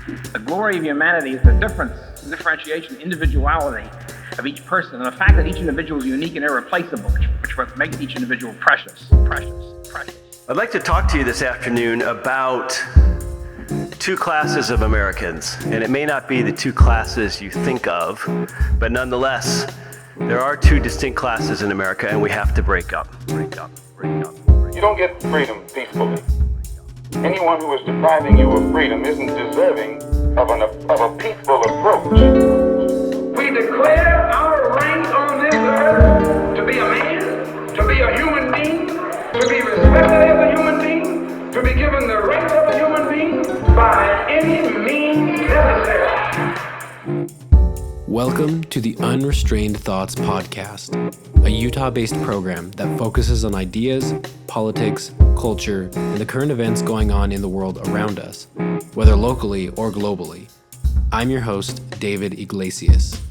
The glory of humanity is the difference, the differentiation, individuality of each person, and the fact that each individual is unique and irreplaceable, which makes each individual precious, precious, precious. I'd like to talk to you this afternoon about two classes of Americans, and it may not be the two classes you think of, but nonetheless, there are two distinct classes in America, and we have to break up. You don't get freedom peacefully. Anyone who is depriving you of freedom isn't deserving of a peaceful approach. We declare our right on this earth to be a man, to be a human being, to be respected as a human being, to be given the rights of a human being by any means necessary. Welcome to the Unrestrained Thoughts Podcast, a Utah-based program that focuses on ideas, politics, culture, and the current events going on in the world around us, whether locally or globally. I'm your host, David Iglesias.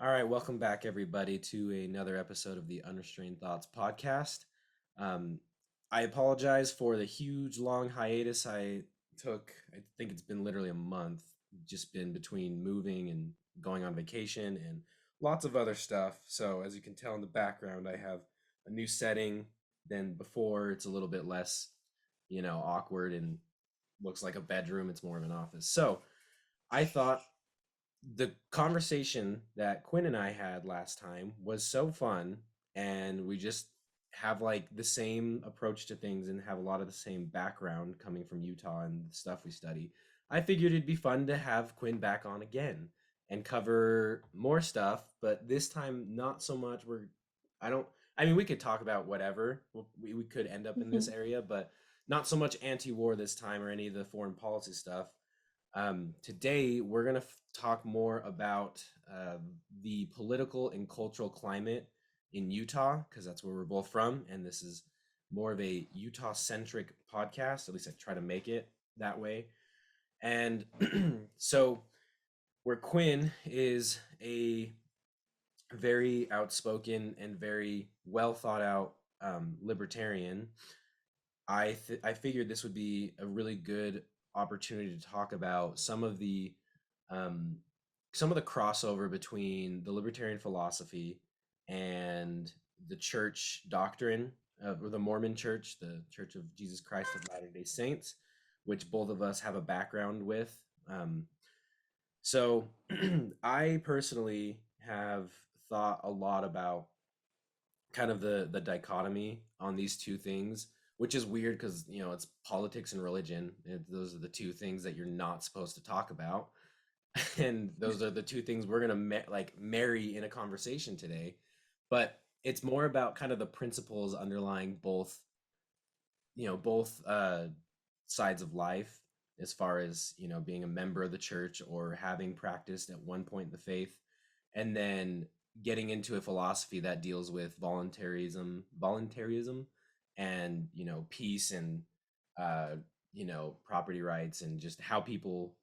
All right, welcome back, everybody, to another episode of the Unrestrained Thoughts Podcast. I apologize for the huge, long hiatus I took. I think it's been literally a month, just been between moving and going on vacation and lots of other stuff. So as you can tell in the background, I have a new setting than before. It's a little bit less, awkward and looks like a bedroom. It's more of an office. So I thought the conversation that Quinn and I had last time was so fun, and we just have like the same approach to things and have a lot of the same background coming from Utah and the stuff we study. I figured it'd be fun to have Quinn back on again and cover more stuff, but this time not so much. We could talk about whatever. We could end up in this area, but not so much anti-war this time or any of the foreign policy stuff. Today, we're going to talk more about the political and cultural climate in Utah, because that's where we're both from, and this is more of a Utah-centric podcast. At least I try to make it that way. And so where Quinn is a very outspoken and very well thought out libertarian, I figured this would be a really good opportunity to talk about some of the crossover between the libertarian philosophy and the church doctrine or the Mormon Church, the Church of Jesus Christ of Latter-day Saints, which both of us have a background with. So I personally have thought a lot about kind of the dichotomy on these two things, which is weird because, it's politics and religion. Those are the two things that you're not supposed to talk about. And those are the two things we're going to marry in a conversation today. But it's more about kind of the principles underlying both sides of life, as far as, being a member of the church or having practiced at one point the faith, and then getting into a philosophy that deals with voluntarism and, peace and, property rights and just how people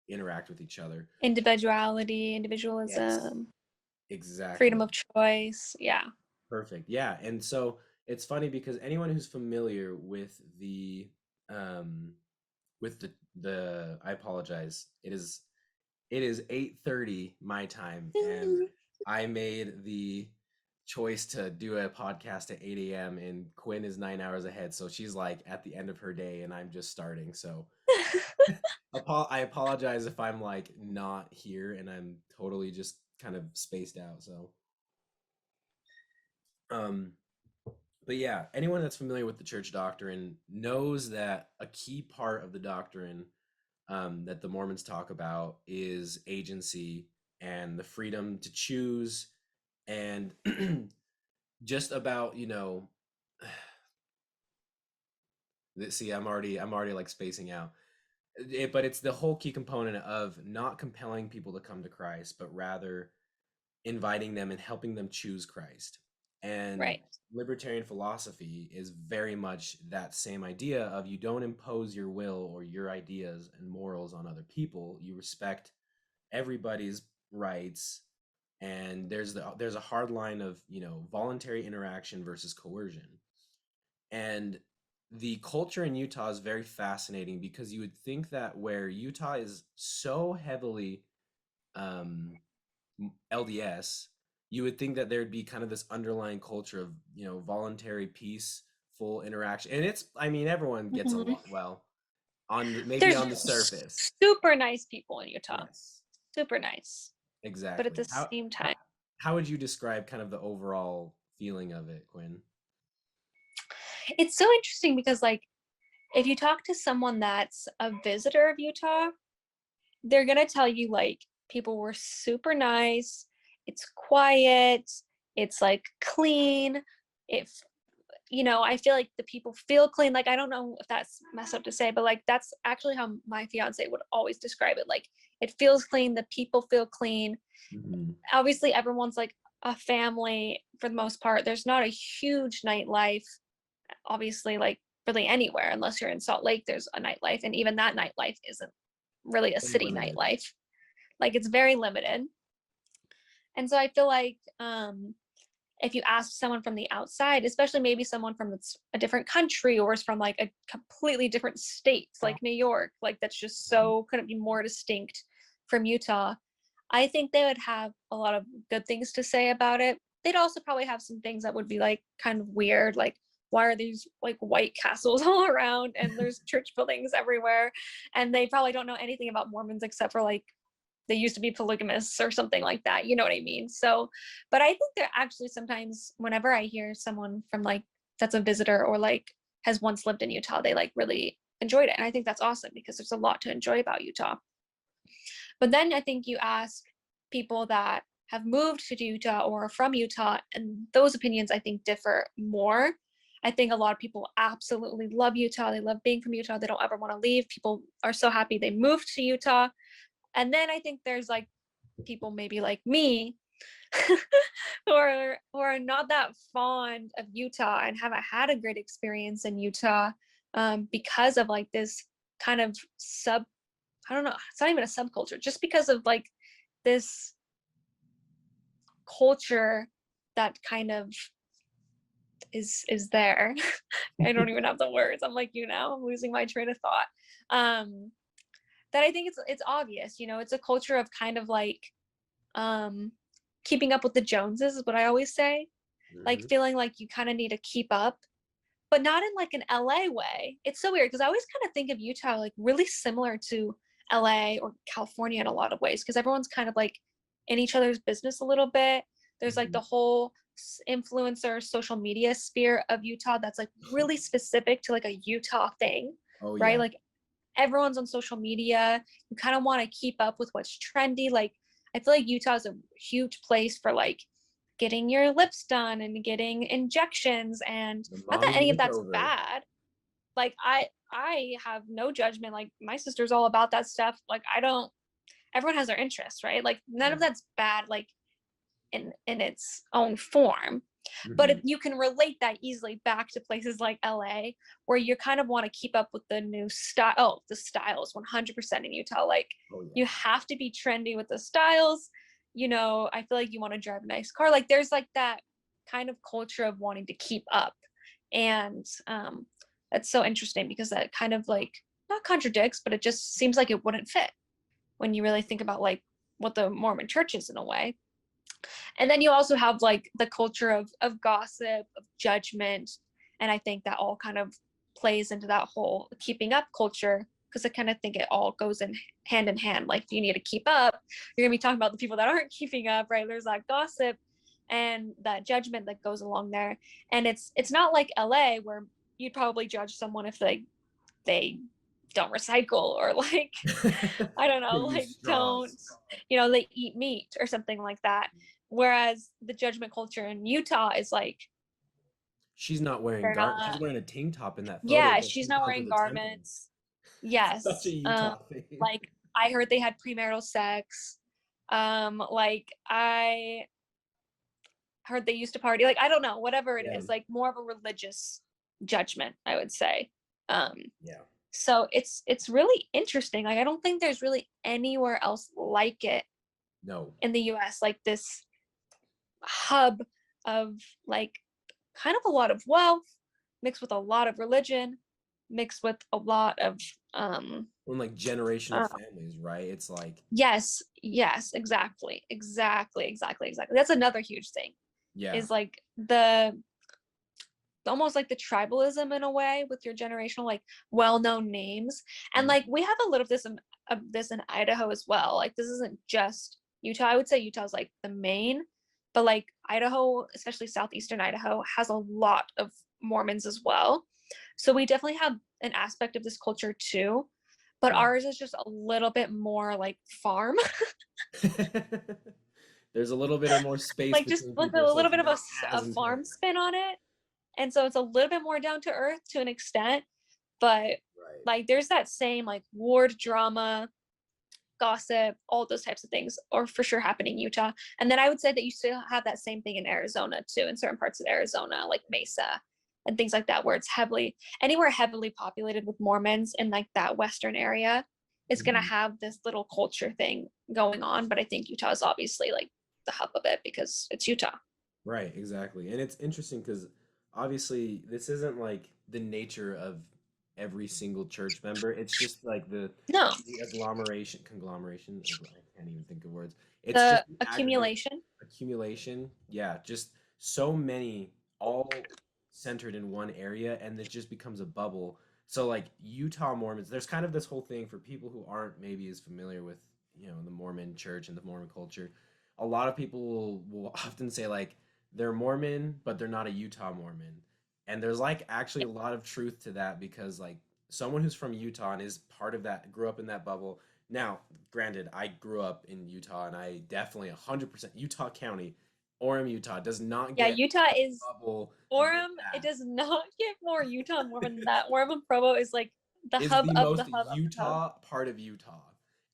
interact with each other. Individuality, individualism. Yes, exactly. Freedom of choice. Yeah. Perfect. Yeah. And so it's funny because anyone who's familiar with the I apologize. It is 8:30 my time, and I made the choice to do a podcast at 8 a.m. and Quinn is 9 hours ahead. So she's like at the end of her day and I'm just starting. So I apologize if I'm like not here and I'm totally just kind of spaced out. So, but yeah, anyone that's familiar with the church doctrine knows that a key part of the doctrine that the Mormons talk about is agency and the freedom to choose, and just about, see, I'm already like spacing out. But it's the whole key component of not compelling people to come to Christ, but rather inviting them and helping them choose Christ. And Right. Libertarian philosophy is very much that same idea of you don't impose your will or your ideas and morals on other people. You respect everybody's rights, and there's a hard line of, voluntary interaction versus coercion. And the culture in Utah is very fascinating because you would think that where Utah is so heavily um, LDS, you would think that there'd be kind of this underlying culture of, voluntary, peaceful interaction. And I mean, everyone gets Mhm. along well maybe There's on the surface. super nice people in Utah. Yes, Super nice. But at exactly. the same How time, how would you describe kind of the overall feeling of it, Quinn? it's so interesting because like if you talk to someone that's a visitor of Utah, they're gonna tell you like people were super nice, it's quiet, it's like clean. If I feel like the people feel clean. Like I don't know if that's messed up to say, but like that's actually how my fiance would always describe it. Like it feels clean, the people feel clean. Mm-hmm. Obviously everyone's like a family for the most part. There's not a huge nightlife, obviously, like really anywhere unless you're in Salt Lake, there's a nightlife, and even that nightlife isn't really a Very city limited. nightlife. Like it's very limited. And so I feel like if you ask someone from the outside, especially maybe someone from a different country or is from like a completely different state, like New York, like that's just so couldn't be more distinct from Utah, I think they would have a lot of good things to say about it. They'd also probably have some things that would be like kind of weird, like why are these like white castles all around and there's church buildings everywhere, and they probably don't know anything about Mormons except for like they used to be polygamous or something like that, you know what I mean? So but I think they're actually sometimes whenever I hear someone from like that's a visitor or like has once lived in Utah, they like really enjoyed it, and I think that's awesome because there's a lot to enjoy about Utah. But then I think you ask people that have moved to Utah or are from Utah, and those opinions I think differ more. I think a lot of people absolutely love Utah. They love being from Utah. They don't ever want to leave. People are so happy they moved to Utah. And then I think there's like people maybe like me who are not that fond of Utah and haven't had a great experience in Utah because of like this kind of I don't know, it's not even a subculture, just because of like this culture that kind of is there. I don't even have the words. I'm like, I'm losing my train of thought. That I think it's obvious, it's a culture of kind of like keeping up with the Joneses is what I always say. Like Mm-hmm. feeling like you kind of need to keep up, but not in like an LA way. It's so weird because I always kind of think of Utah like really similar to LA or California in a lot of ways because everyone's kind of like in each other's business a little bit. There's like Mm-hmm. the whole influencer social media sphere of Utah that's like really specific to like a Utah thing, Oh right? yeah. Like everyone's on social media. You kind of want to keep up with what's trendy. Like I feel like Utah is a huge place for like getting your lips done and getting injections, and The not that mommy any of that's makeover. bad. Like I have no judgment. Like my sister's all about that stuff. Like I don't, everyone has their interests, right? Like none Yeah. of that's bad, like in its own form. But Mm-hmm. you can relate that easily back to places like LA, where you kind of want to keep up with the new style. Oh, the styles 100% in Utah. Like Oh yeah. you have to be trendy with the styles. I feel like you want to drive a nice car. Like there's like that kind of culture of wanting to keep up. And that's so interesting because that kind of like not contradicts, but it just seems like it wouldn't fit when you really think about like what the Mormon church is in a way. And then you also have like the culture of gossip, of judgment, and I think that all kind of plays into that whole keeping up culture because I kind of think it all goes in hand. Like if you need to keep up, you're gonna be talking about the people that aren't keeping up, right? There's that gossip and that judgment that goes along there, and it's not like LA where you'd probably judge someone if they don't recycle or like I don't They know, like use don't, straws. they eat meat or something like that. Whereas the judgment culture in Utah is like, She's not wearing they're She's not, wearing a tank top in that photo, yeah, but she's she's not gone to wearing the temple. garments. Such a Yes. Utah thing. Like I heard they had premarital sex. Like I heard they used to party. Like I don't know, whatever it Yeah. is, like more of a religious judgment, I would say. Um, Yeah. so it's really interesting. Like I don't think there's really anywhere else like it No. in the US, like this hub of like kind of a lot of wealth, mixed with a lot of religion, mixed with a lot of When like generational families, right? It's like, yes, exactly. That's another huge thing, yeah. is like the almost like the tribalism in a way with your generational like well-known names. And like we have a little of this in Idaho as well. Like this isn't just Utah. I would say Utah's like the main, but like Idaho, especially southeastern Idaho, has a lot of Mormons as well. So we definitely have an aspect of this culture too, but Yeah. ours is just a little bit more like farm. There's a little bit of more space Like just between like a people, so little it's bit of not a as farm intense. spin on it. And so it's a little bit more down to earth to an extent, but Right. like there's that same like ward drama, gossip, all those types of things are for sure happening in Utah. And then I would say that you still have that same thing in Arizona too, in certain parts of Arizona, like Mesa and things like that, where it's anywhere heavily populated with Mormons in like that Western area is going to Mhm. have this little culture thing going on. But I think Utah is obviously like the hub of it because it's Utah. Right, exactly. And it's interesting because obviously this isn't like the nature of every single church member. It's just like No, the I can't even think of words. It's the just the aggregate accumulation. accumulation. Yeah, just so many all centered in one area, and it just becomes a bubble. So like Utah Mormons, there's kind of this whole thing for people who aren't maybe as familiar with, the Mormon church and the Mormon culture. A lot of people will often say like they're Mormon, but they're not a Utah Mormon. And there's like actually a lot of truth to that because like someone who's from Utah and is part of that, grew up in that bubble. Now, granted, I grew up in Utah and I definitely 100% Utah County, Orem, Utah does not Yeah, get Utah is bubble than Orem. It that. does not get more Utah Mormon than that. Orem and Provo is like the Is hub the of the most hub of the hub. Utah part of Utah.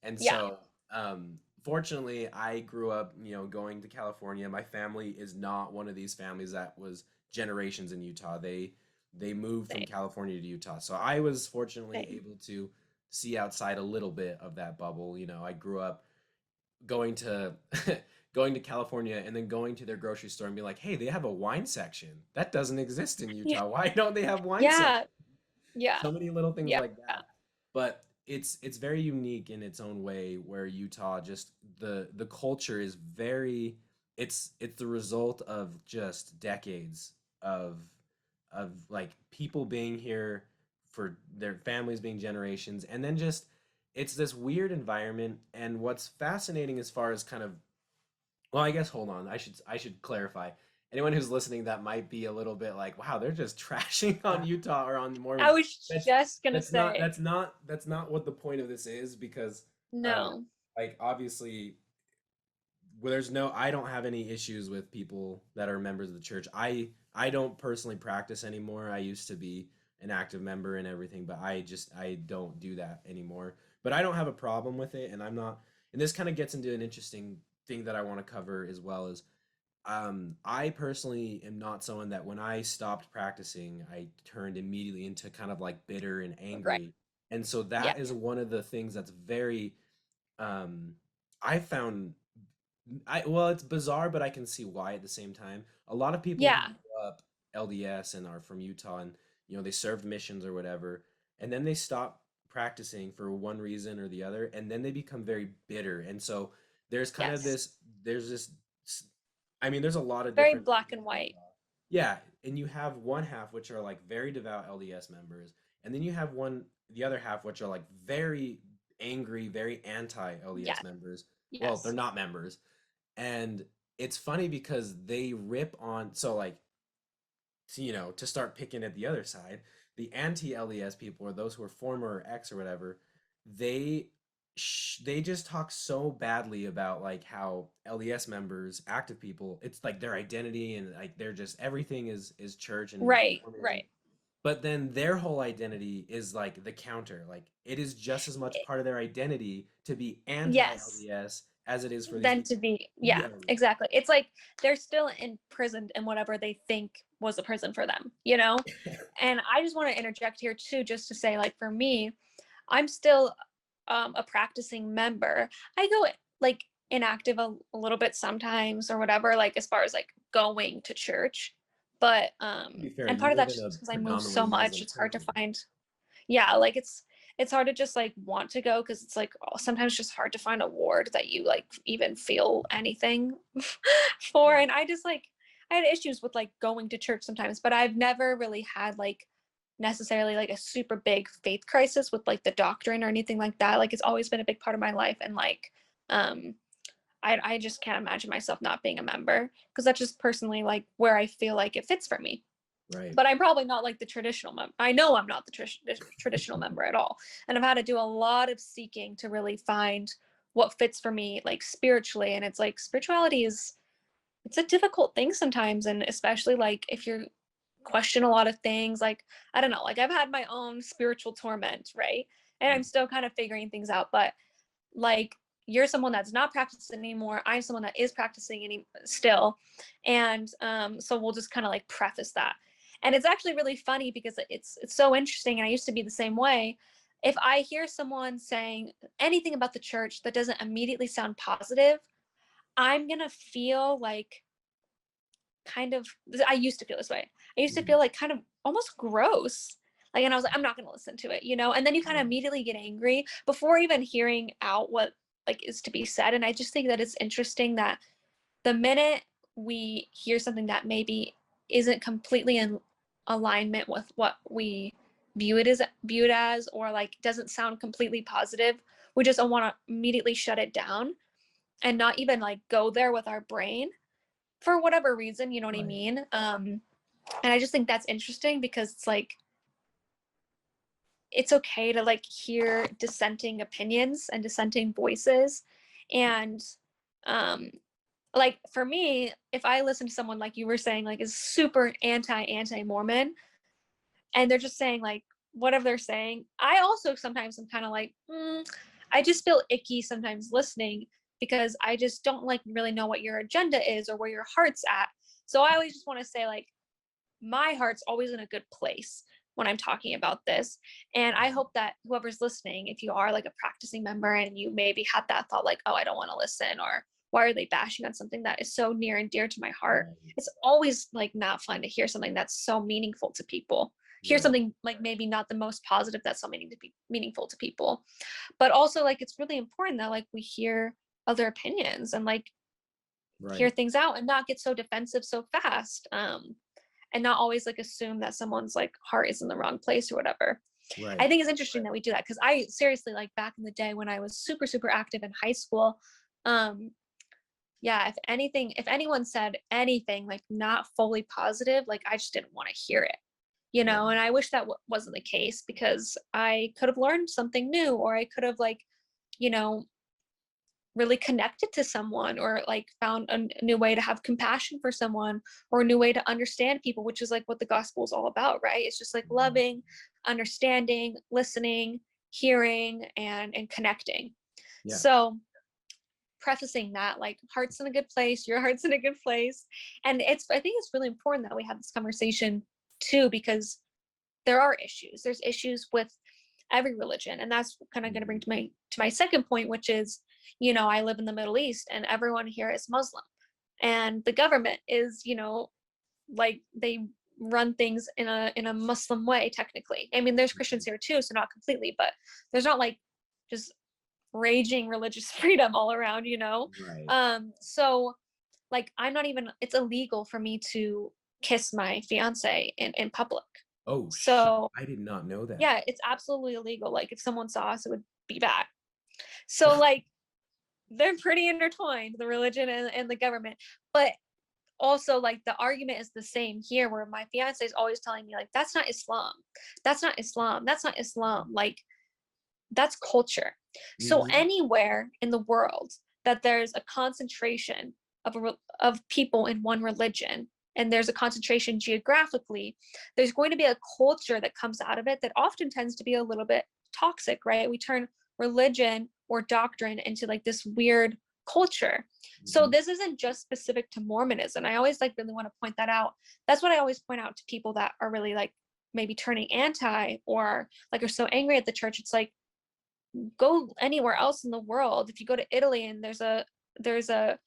And Yeah, so, fortunately, I grew up, going to California. My family is not one of these families that was generations in Utah. They moved from same, California to Utah. So I was fortunately same. able to see outside a little bit of that bubble. I grew up going to going to California and then going to their grocery store and be like, "Hey, they have a wine section. That doesn't exist in Yeah, Utah. Why don't they have wine section?" yeah, yeah, So many little things yeah, like yeah. that. But it's very unique in its own way where Utah just the culture is very it's the result of just decades of like people being here for their families being generations and then just it's this weird environment and what's fascinating as far as kind of well, I guess hold on. I should clarify. Anyone who's listening that might be a little bit like, wow, they're just trashing on Utah or on the I Mormons. was That's just gonna that's not say that's not that's not what the point of this is because um no. like obviously well, there's no I don't have any issues with people that are members of the church. I don't personally practice anymore. I used to be an active member and everything, but I don't do that anymore. But I don't have a problem with it and I'm not and this kind of gets into an interesting thing that I want to cover as well as I personally am not someone that when I stopped practicing, I turned immediately into kind of like bitter and Right. angry. And so Yeah. that is one of the things that's very um I found well, it's bizarre, but I can see why at the same time. A lot of people who Yeah. grew up LDS and are from Utah and they served missions or whatever, and then they stop practicing for one reason or the other, and then they become very bitter. And so there's kind of Yes. there's this s- I mean, there's a lot of Very different black people and in white. Utah. Yeah, and you have one half which are like very devout LDS members, and then you have the other half which are like very angry, very anti LDS Yes. members. Well, they're Yes. not members and it's funny because they rip on so like to start picking at the other side, the anti-LDS people or those who are former ex or whatever, they they just talk so badly about like how LDS members, active people, it's like their identity and like they're just everything is church and Right. Mormonism. Right. But then their whole identity is like the counter. Like it is just as much I- part of their identity to be Yes. anti-LDS as it is for these Then people to be, to be yeah, LDS. exactly. It's like they're still imprisoned in whatever they think was a prison for them, you know? And I just want to interject here too, just to say, like, for me, I'm still a practicing member. I go like inactive a little bit sometimes or whatever, like as far as like going to church. But To be fair, and you part of live that's in a just because I move so predominantly much, Muslim it's hard to town. find. Yeah, like it's hard to just like want to go because it's like sometimes just hard to find a ward that you like even feel anything for. And I just like I had issues with like going to church sometimes, but I've never really had like necessarily like a super big faith crisis with like the doctrine or anything like that. Like it's always been a big part of my life, and like um I just can't imagine myself not being a member because that's just personally like where I feel like it fits for me. Right. But I'm probably not like the traditional member. I know I'm not the traditional member at all. And I've had to do a lot of seeking to really find what fits for me, like spiritually. And it's like spirituality it's a difficult thing sometimes. And especially like if you question a lot of things, like, I don't know, like I've had my own spiritual torment, right? And I'm still kind of figuring things out. But like you're someone that's not practicing anymore, I'm someone that is practicing still, and so we'll just kind of like preface that. And it's actually really funny because it's so interesting, and I used to be the same way. If I hear someone saying anything about the church that doesn't immediately sound positive, I'm gonna feel like kind of, I used to feel this way. I used to feel like kind of almost gross. Like, and I was like, I'm not going to listen to it, you know? And then you kind of immediately get angry before even hearing out what like is to be said. And I just think that it's interesting that the minute we hear something that maybe isn't completely in alignment with what we view it as, or like doesn't sound completely positive, we just want to immediately shut it down and not even like go there with our brain for whatever reason, you know what I mean? And I just think that's interesting because it's like it's okay to like hear dissenting opinions and dissenting voices. And um like for me, if I listen to someone like you were saying, like is super anti-Mormon, and they're just saying like whatever they're saying, I also sometimes am kind of like, I just feel icky sometimes listening because I just don't like really know what your agenda is or where your heart's at. So I always just want to say like my heart's always in a good place when I'm talking about this. And I hope that whoever's listening, if you are like a practicing member and you maybe had that thought like, oh, I don't want to listen, or why are they bashing on something that is so near and dear to my heart? It's always like not fun to hear something that's so meaningful to people. Hear something like maybe not the most positive that's so meaningful to people. But also like it's really important that like we hear other opinions and like hear things out and not get so defensive so fast. And not always like assume that someone's like heart is in the wrong place or whatever. I think it's interesting that we do that because I seriously, like back in the day when I was super, super active in high school, yeah, if anyone said anything like not fully positive, like I just didn't want to hear it, you know. And I wish that wasn't the case because I could have learned something new, or I could have like, you know, really connected to someone, or like found a new way to have compassion for someone, or a new way to understand people, which is like what the gospel is all about, right? It's just like loving, understanding, listening, hearing, and connecting. So prefacing that, like heart's in a good place, your heart's in a good place. And I think it's really important that we have this conversation too, because there's issues with every religion. And that's kind of going to bring to my second point, which is, you know, I live in the Middle East and everyone here is Muslim, and the government is, you know, like they run things in a Muslim way technically. I mean, there's Christians here too, so not completely, but there's not like just raging religious freedom all around, you know. So like I'm not even, it's illegal for me to kiss my fiance in public. Oh, so I did not know that. yeah, it's absolutely illegal. Like if someone saw us, it would be bad. So like they're pretty intertwined, the religion and the government. But also like the argument is the same here, where my fiance is always telling me like, that's not Islam, that's not Islam, that's not Islam, like that's culture. So anywhere in the world that there's a concentration of people in one religion, and there's a concentration geographically, there's going to be a culture that comes out of it that often tends to be a little bit toxic, right? We turn religion or doctrine into like this weird culture. So this isn't just specific to Mormonism. I always like really want to point that out. That's what I always point out to people that are really like maybe turning anti, or like are so angry at the church. It's like, go anywhere else in the world. If you go to Italy and there's a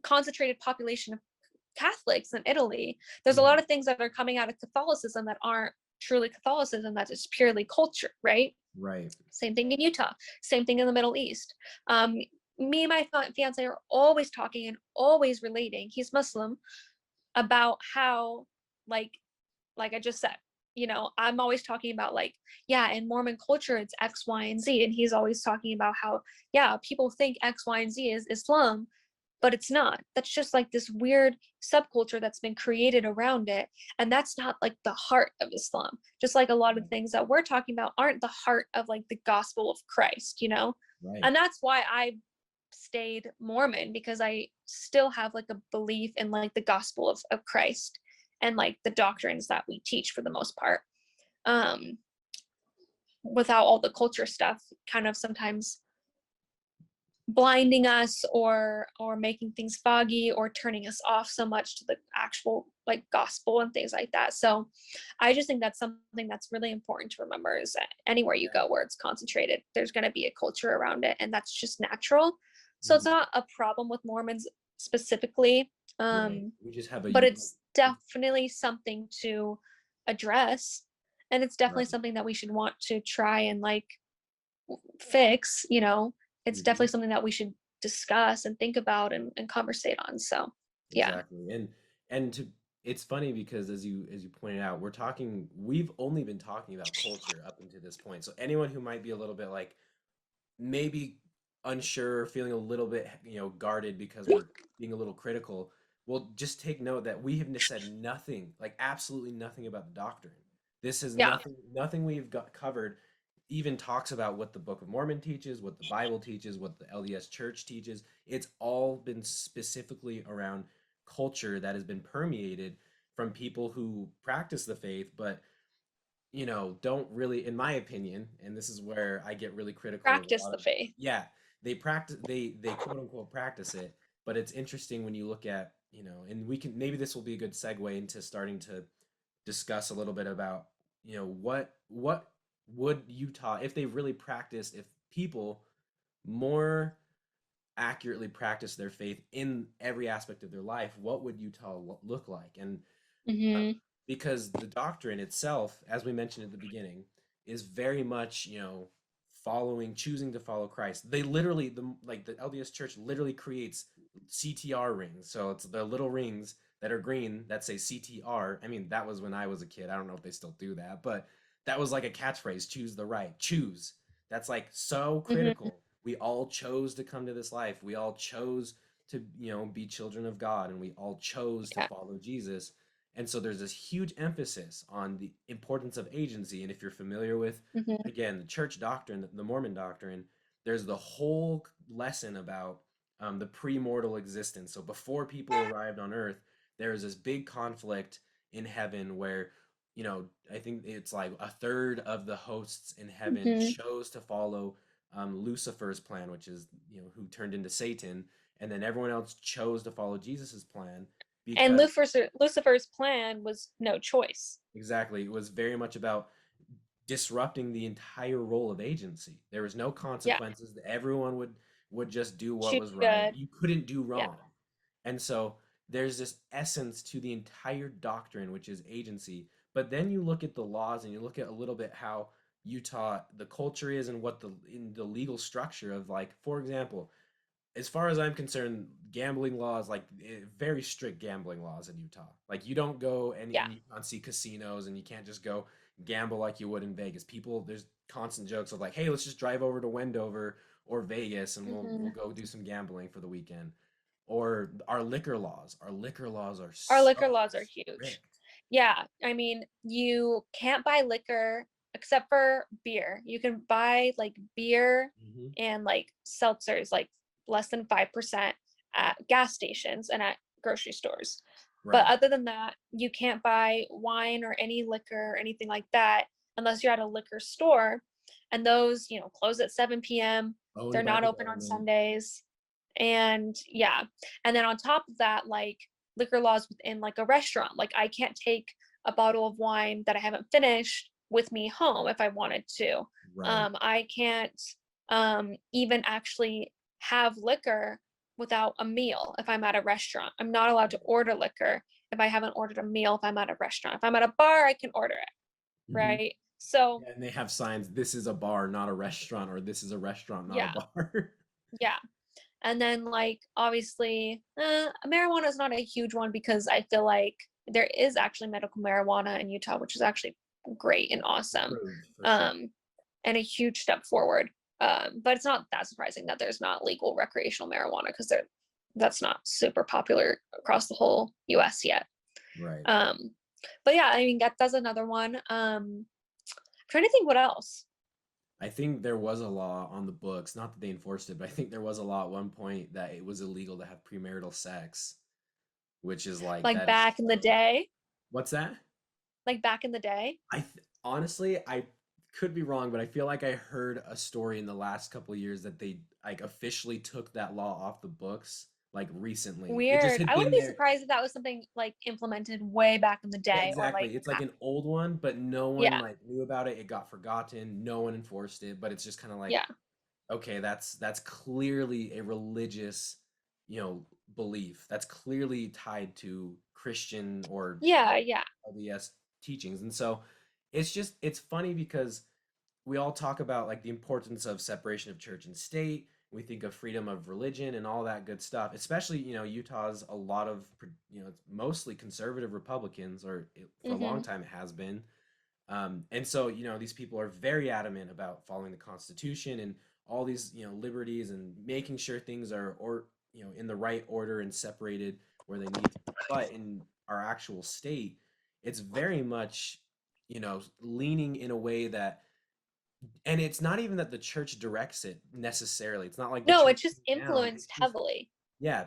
concentrated population Catholics in Italy. There's a lot of things that are coming out of Catholicism that aren't truly Catholicism, that is purely culture, right? Right. Same thing in Utah, same thing in the Middle East. Me and my fiance are always talking and always relating, he's Muslim, about how, like I just said, I'm always talking about, like, yeah, in Mormon culture it's X, Y, and Z, and he's always talking about how, yeah, people think X, Y, and Z is Islam, but it's not. That's just like this weird subculture that's been created around it, and that's not like the heart of Islam. Just like a lot of things that we're talking about aren't the heart of like the gospel of Christ, Right. And that's why I stayed Mormon, because I still have like a belief in like the gospel of Christ and like the doctrines that we teach for the most part, without all the culture stuff kind of sometimes blinding us or making things foggy or turning us off so much to the actual like gospel and things like that. So I just think that's something that's really important to remember, is that anywhere you go where it's concentrated, there's going to be a culture around it, and that's just natural. So it's not a problem with Mormons specifically, We just have a but it's definitely something to address, and it's definitely Right. something that we should want to try and like fix. It's definitely something that we should discuss and think about and conversate on. So yeah. Exactly. And it's funny because as you pointed out, we've only been talking about culture up until this point. So anyone who might be a little bit like maybe unsure, feeling a little bit, guarded because we're being a little critical, well, just take note that we have said nothing, like absolutely nothing about the doctrine. This is Yeah. nothing we've got covered even talks about what the Book of Mormon teaches, what the Bible teaches, what the LDS Church teaches. It's all been specifically around culture that has been permeated from people who practice the faith, but don't really, in my opinion, and this is where I get really critical of a Practice lot the of, faith. yeah, they quote unquote practice it, but it's interesting when you look at, and we can, maybe this will be a good segue into starting to discuss a little bit about, what would Utah, if they really practiced, if people more accurately practice their faith in every aspect of their life, what would Utah look like? And uh, Mm-hmm. because the doctrine itself, as we mentioned at the beginning, is very much, choosing to follow Christ. They literally, the LDS Church literally creates CTR rings. So it's the little rings that are green that say CTR. I mean, that was when I was a kid. I don't know if they still do that, but that was like a catchphrase: choose the right, choose. That's like so Mm-hmm. critical. We all chose to come to this life. We all chose to, be children of God, and we all chose to Yeah. follow Jesus. And so there's this huge emphasis on the importance of agency. And if you're familiar with, Mm-hmm. again, the church doctrine, the Mormon doctrine, there's the whole lesson about the pre-mortal existence. So before people arrived on earth, there was this big conflict in heaven where, I think it's like a third of the hosts in heaven Mm-hmm. chose to follow Lucifer's plan, which is, who turned into Satan. And then everyone else chose to follow Jesus's plan And because Lucifer's plan was no choice. exactly. It was very much about disrupting the entire role of agency. There was no Yeah. consequences. Everyone would just do what Choose was right. good. You couldn't do Yeah. wrong. And so there's this essence to the entire doctrine, which is agency. But then you look at the laws and you look at a little bit how Utah, the culture is, and what in the legal structure of, like, for example, as far as I'm concerned, gambling laws, like very strict gambling laws in Utah. Like you don't go Yeah. and you can't see casinos, and you can't just go gamble like you would in Vegas. People, there's constant jokes of like, hey, let's just drive over to Wendover or Vegas and we'll Mm-hmm. go do some gambling for the weekend. Or our liquor laws. Our liquor laws are Our liquor so laws are huge. strict. Yeah. I mean, you can't buy liquor except for beer. You can buy like beer Hmm. and like seltzers, like less than 5% at gas stations and at grocery stores. But Right. other than that, you can't buy wine or any liquor or anything like that unless you're at a liquor store. And those, close at 7 p.m. Owned They're by not the open on government. Sundays. And yeah. And then on top of that, like liquor laws within like a restaurant. Like I can't take a bottle of wine that I haven't finished with me home if I wanted to. Right. I can't even actually have liquor without a meal if I'm at a restaurant. I'm not allowed to order liquor if I haven't ordered a meal if I'm at a restaurant. If I'm at a bar, I can order it, Mhm. right? So Yeah, and they have signs, this is a bar, not a restaurant, or this is a restaurant, not a yeah, bar. yeah. And then like obviously, marijuana is not a huge one because I feel like there is actually medical marijuana in Utah, which is actually great and awesome, Approved, for sure. and a huge step forward. But it's not that surprising that there's not legal recreational marijuana because that's not super popular across the whole U.S. yet. Right. But yeah, I mean that's another one. Trying to think what else. I think there was a law on the books, not that they enforced it, but I think there was a law at one point that it was illegal to have premarital sex, which is like Like that is back in the so. day, What's that? like back in the day. Honestly, I could be wrong, but I feel like I heard a story in the last couple of years that they like officially took that law off the books like recently. It just Weird. had I been wouldn't be there. surprised if that was something like implemented way back in the Yeah, day or like exactly. It's like an old one, but no one yeah, like knew about it. It got forgotten. No one enforced it, but it's just kind of like, yeah, okay, that's clearly a religious, belief. That's clearly tied to Christian or yeah. LDS teachings. And so it's funny because we all talk about like the importance of separation of church and state. We think of freedom of religion and all that good stuff. Especially, Utah's a lot of, it's mostly conservative Republicans, or for a long Mm-hmm. time it has been. And so, these people are very adamant about following the Constitution and all these, liberties and making sure things are, in the right order and separated where they need to. But in our actual state, it's very much, leaning in a way that, and it's not even that the church directs it necessarily. It's not like the No, church it's just sits down. It's influenced just, heavily. yeah,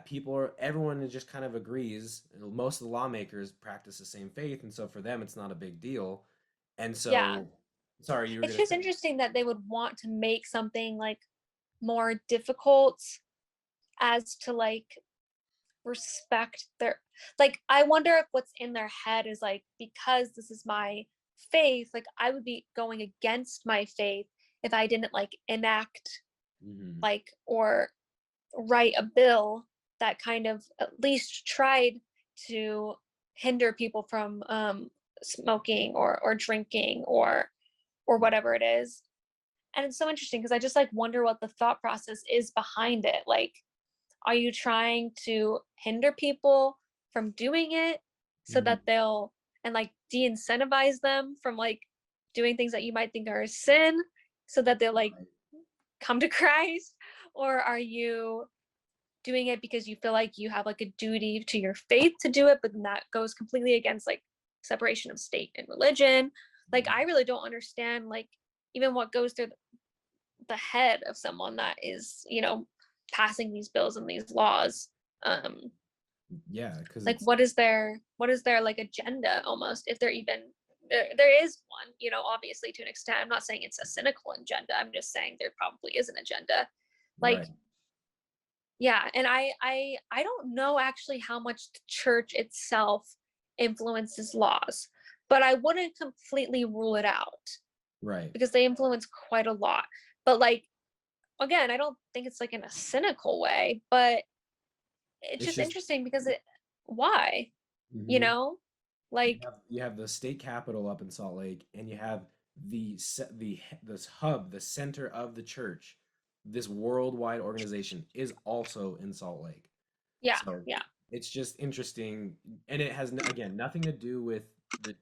everyone just kind of agrees. Most of the lawmakers practice the same faith, and so for them, it's not a big deal. And Yeah. so, sorry, you were It's gonna just say. interesting that they would want to make something like more difficult as to like respect their like I wonder if what's in their head is like because this is my faith, like I would be going against my faith if I didn't like enact Hmm. like or write a bill that kind of at least tried to hinder people from smoking or drinking or whatever it is. And it's so interesting because I just like wonder what the thought process is behind it. Like, are you trying to hinder people from doing it so Hmm. that they'll and like de-incentivize them from like doing things that you might think are a sin so that they'll like Right. come to Christ? Or are you doing it because you feel like you have like a duty to your faith to do it, but then that goes completely against like separation of state and religion? Like I really don't understand like even what goes through the head of someone that is, passing these bills and these laws. Yeah, because Like it's what is their like agenda almost, if there even there is one, obviously to an extent. I'm not saying it's a cynical agenda. I'm just saying there probably is an agenda. Like right. yeah, and I don't know actually how much the church itself influences laws, but I wouldn't completely rule it out Right. because they influence quite a lot. But like again, I don't think it's like in a cynical way, but it's It's just just. interesting because why? You Mhm. know? You Like have you have the state capitol up in Salt Lake, and you have this hub, the center of the church. This worldwide organization is also in Salt Lake. yeah, So yeah. it's just interesting, and it has again nothing to do with the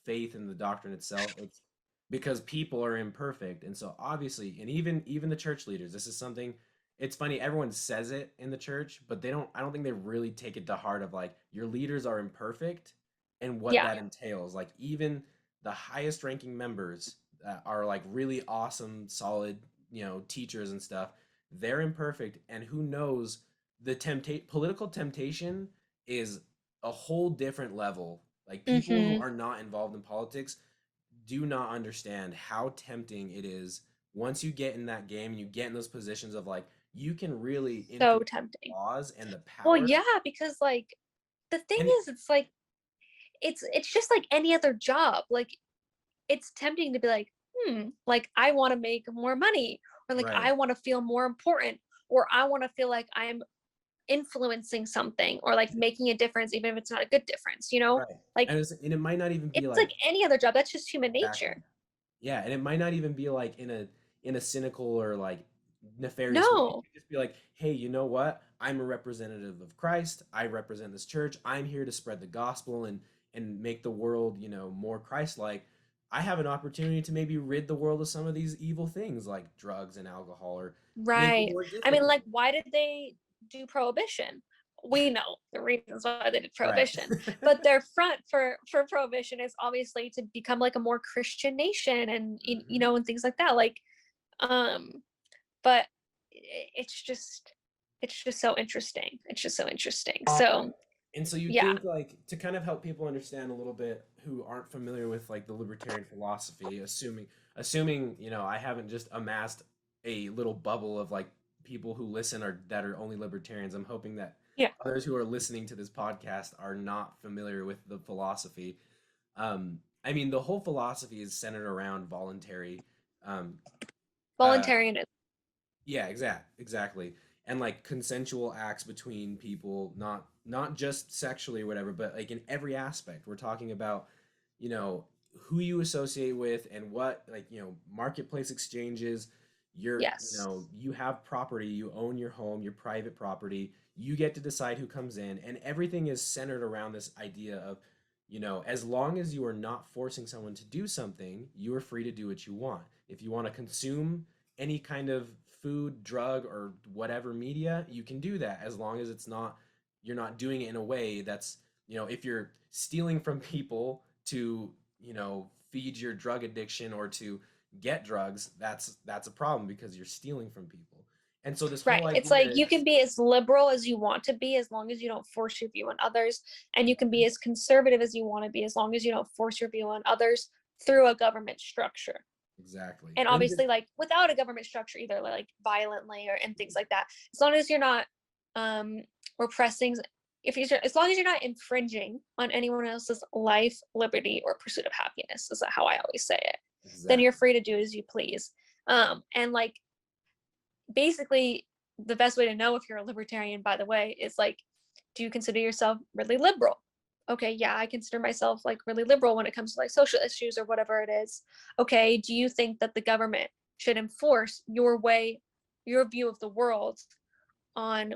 faith and the doctrine itself. It's because people are imperfect, and so obviously, and even the church leaders, this is something. It's funny, everyone says it in the church, but they don't. I don't think they really take it to heart of like your leaders are imperfect, and what Yeah. that entails. Like even the highest ranking members that are like really awesome, solid, teachers and stuff. They're imperfect, and who knows the political temptation is a whole different level. Like people who Mhm. are not involved in politics do not understand how tempting it is once you get in that game and you get in those positions of like you can really So influence tempting. laws and the Well, power. yeah, because like the thing And is it's like it's just like any other job. Like it's tempting to be like, like I want to make more money or like right. I want to feel more important or I want to feel like I'm influencing something or like making a difference, even if it's not a good difference, you know? Right. Like And it might not even be it's like like any other job. That's just human exactly. nature. Yeah, and it might not even be like in a cynical or like nefarious way. It No, could just be like, hey, you know what? I'm a representative of Christ. I represent this church. I'm here to spread the gospel and make the world, more Christ-like. I have an opportunity to maybe rid the world of some of these evil things like drugs and alcohol or make it right. more I mean, difficult. like, why did they do prohibition? We know the reasons why they did Right. prohibition, but their front for prohibition is obviously to become like a more Christian nation and you know and things like that. Like, um, but it's just so interesting. It's just so interesting. So And so you yeah, think like to kind of help people understand a little bit who aren't familiar with like the libertarian philosophy, assuming, I haven't just amassed a little bubble of like people who listen or that are only libertarians. I'm hoping that yeah, others who are listening to this podcast are not familiar with the philosophy. I mean, the whole philosophy is centered around voluntary um, uh, voluntarianism. yeah, exactly. And like consensual acts between people, not just sexually or whatever, but like in every aspect. We're talking about, you know, who you associate with and what like, marketplace exchanges, Yes, you have property, you own your home, your private property, you get to decide who comes in, and everything is centered around this idea of, as long as you are not forcing someone to do something, you are free to do what you want. If you want to consume any kind of food, drug, or whatever media, you can do that as long as you're not doing it in a way that's, if you're stealing from people to, feed your drug addiction or to get drugs, that's a problem because you're stealing from people. And so this right. whole It's idea like you can is be as liberal as you want to be as long as you don't force your view on others, and you can be as conservative as you want to be as long as you don't force your view on others through a government structure. exactly. And And this, obviously, like without a government structure, either like violently or and things like that, as long as you're not um repressing, as long as you're not infringing on anyone else's life, liberty, or pursuit of happiness, is how I always say it, then you're exactly. free to do as you please. And like basically the best way to know if you're a libertarian, by the way, is like, do you consider yourself really liberal? Okay, yeah, I consider myself like really liberal when it comes to like social issues or whatever it is. Okay, do you think that the government should enforce your view of the world on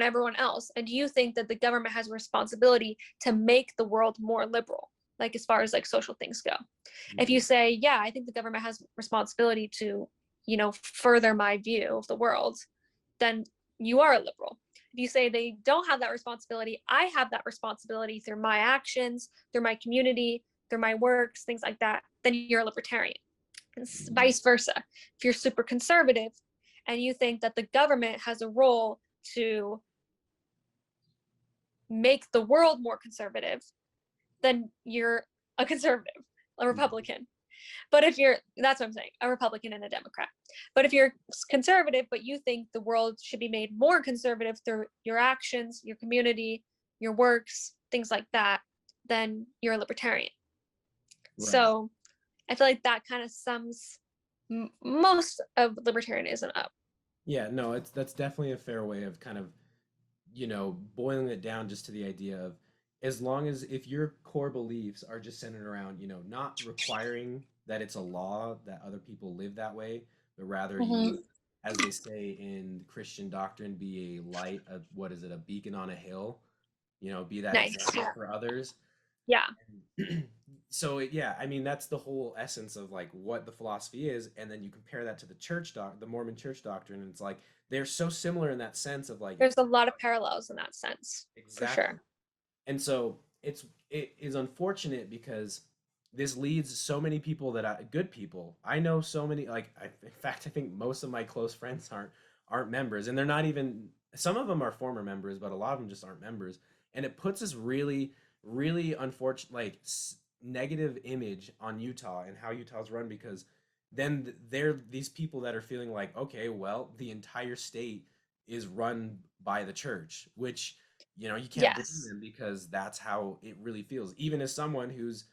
everyone else? And do you think that the government has a responsibility to make the world more liberal, like as far as like social things go? If you Mhm. say, yeah, I think the government has responsibility to, further my view of the world, then you are a liberal. If you say they don't have that responsibility, I have that responsibility through my actions, through my community, through my works, things like that, then you're a libertarian. And vice versa. If you're super conservative and you think that the government has a role to make the world more conservative, then you're a conservative, a Mhm. Republican. But if you're, that's what I'm saying, a Republican and a Democrat. But if you're conservative, but you think the world should be made more conservative through your actions, your community, your works, things like that, then you're a libertarian. Right. So I feel like that kind of sums most of libertarianism up. Yeah, no, that's definitely a fair way of kind of, boiling it down just to the idea of as long as if your core beliefs are just centered around, not requiring that it's a law that other people live that way, but rather Mm-hmm. you, as they say in Christian doctrine, be a light, what is it, a beacon on a hill, be that Nice. example Yeah. for others. Yeah. So yeah, I mean that's the whole essence of like what the philosophy is, and then you compare that to the Mormon church doctrine, and it's like they're so similar in that sense of like There's a lot of parallels in that sense, for exactly. sure. And so it is unfortunate because this leads so many people good people. I know so many in fact I think most of my close friends aren't members, and they're not even, some of them are former members, but a lot of them just aren't members. And it puts this really unfortunate negative image on Utah and how Utah's run because then they're these people that are feeling like, okay, well, the entire state is run by the church, which you can't blame Yes. them because that's how it really feels. Even as someone who's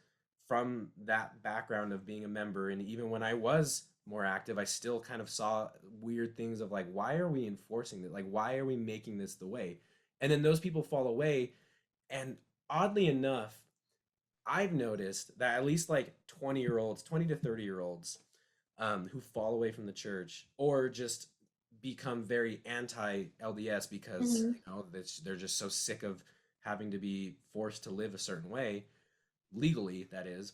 from that background of being a member, and even when I was more active, I still kind of saw weird things of like, why are we enforcing it? Like, why are we making this the way? And then those people fall away. And oddly enough, I've noticed that at least like 20-year-olds, 20 to 30-year-olds who fall away from the church or just become very anti LDS because Hmm. they're just so sick of having to be forced to live a certain way, legally, that is.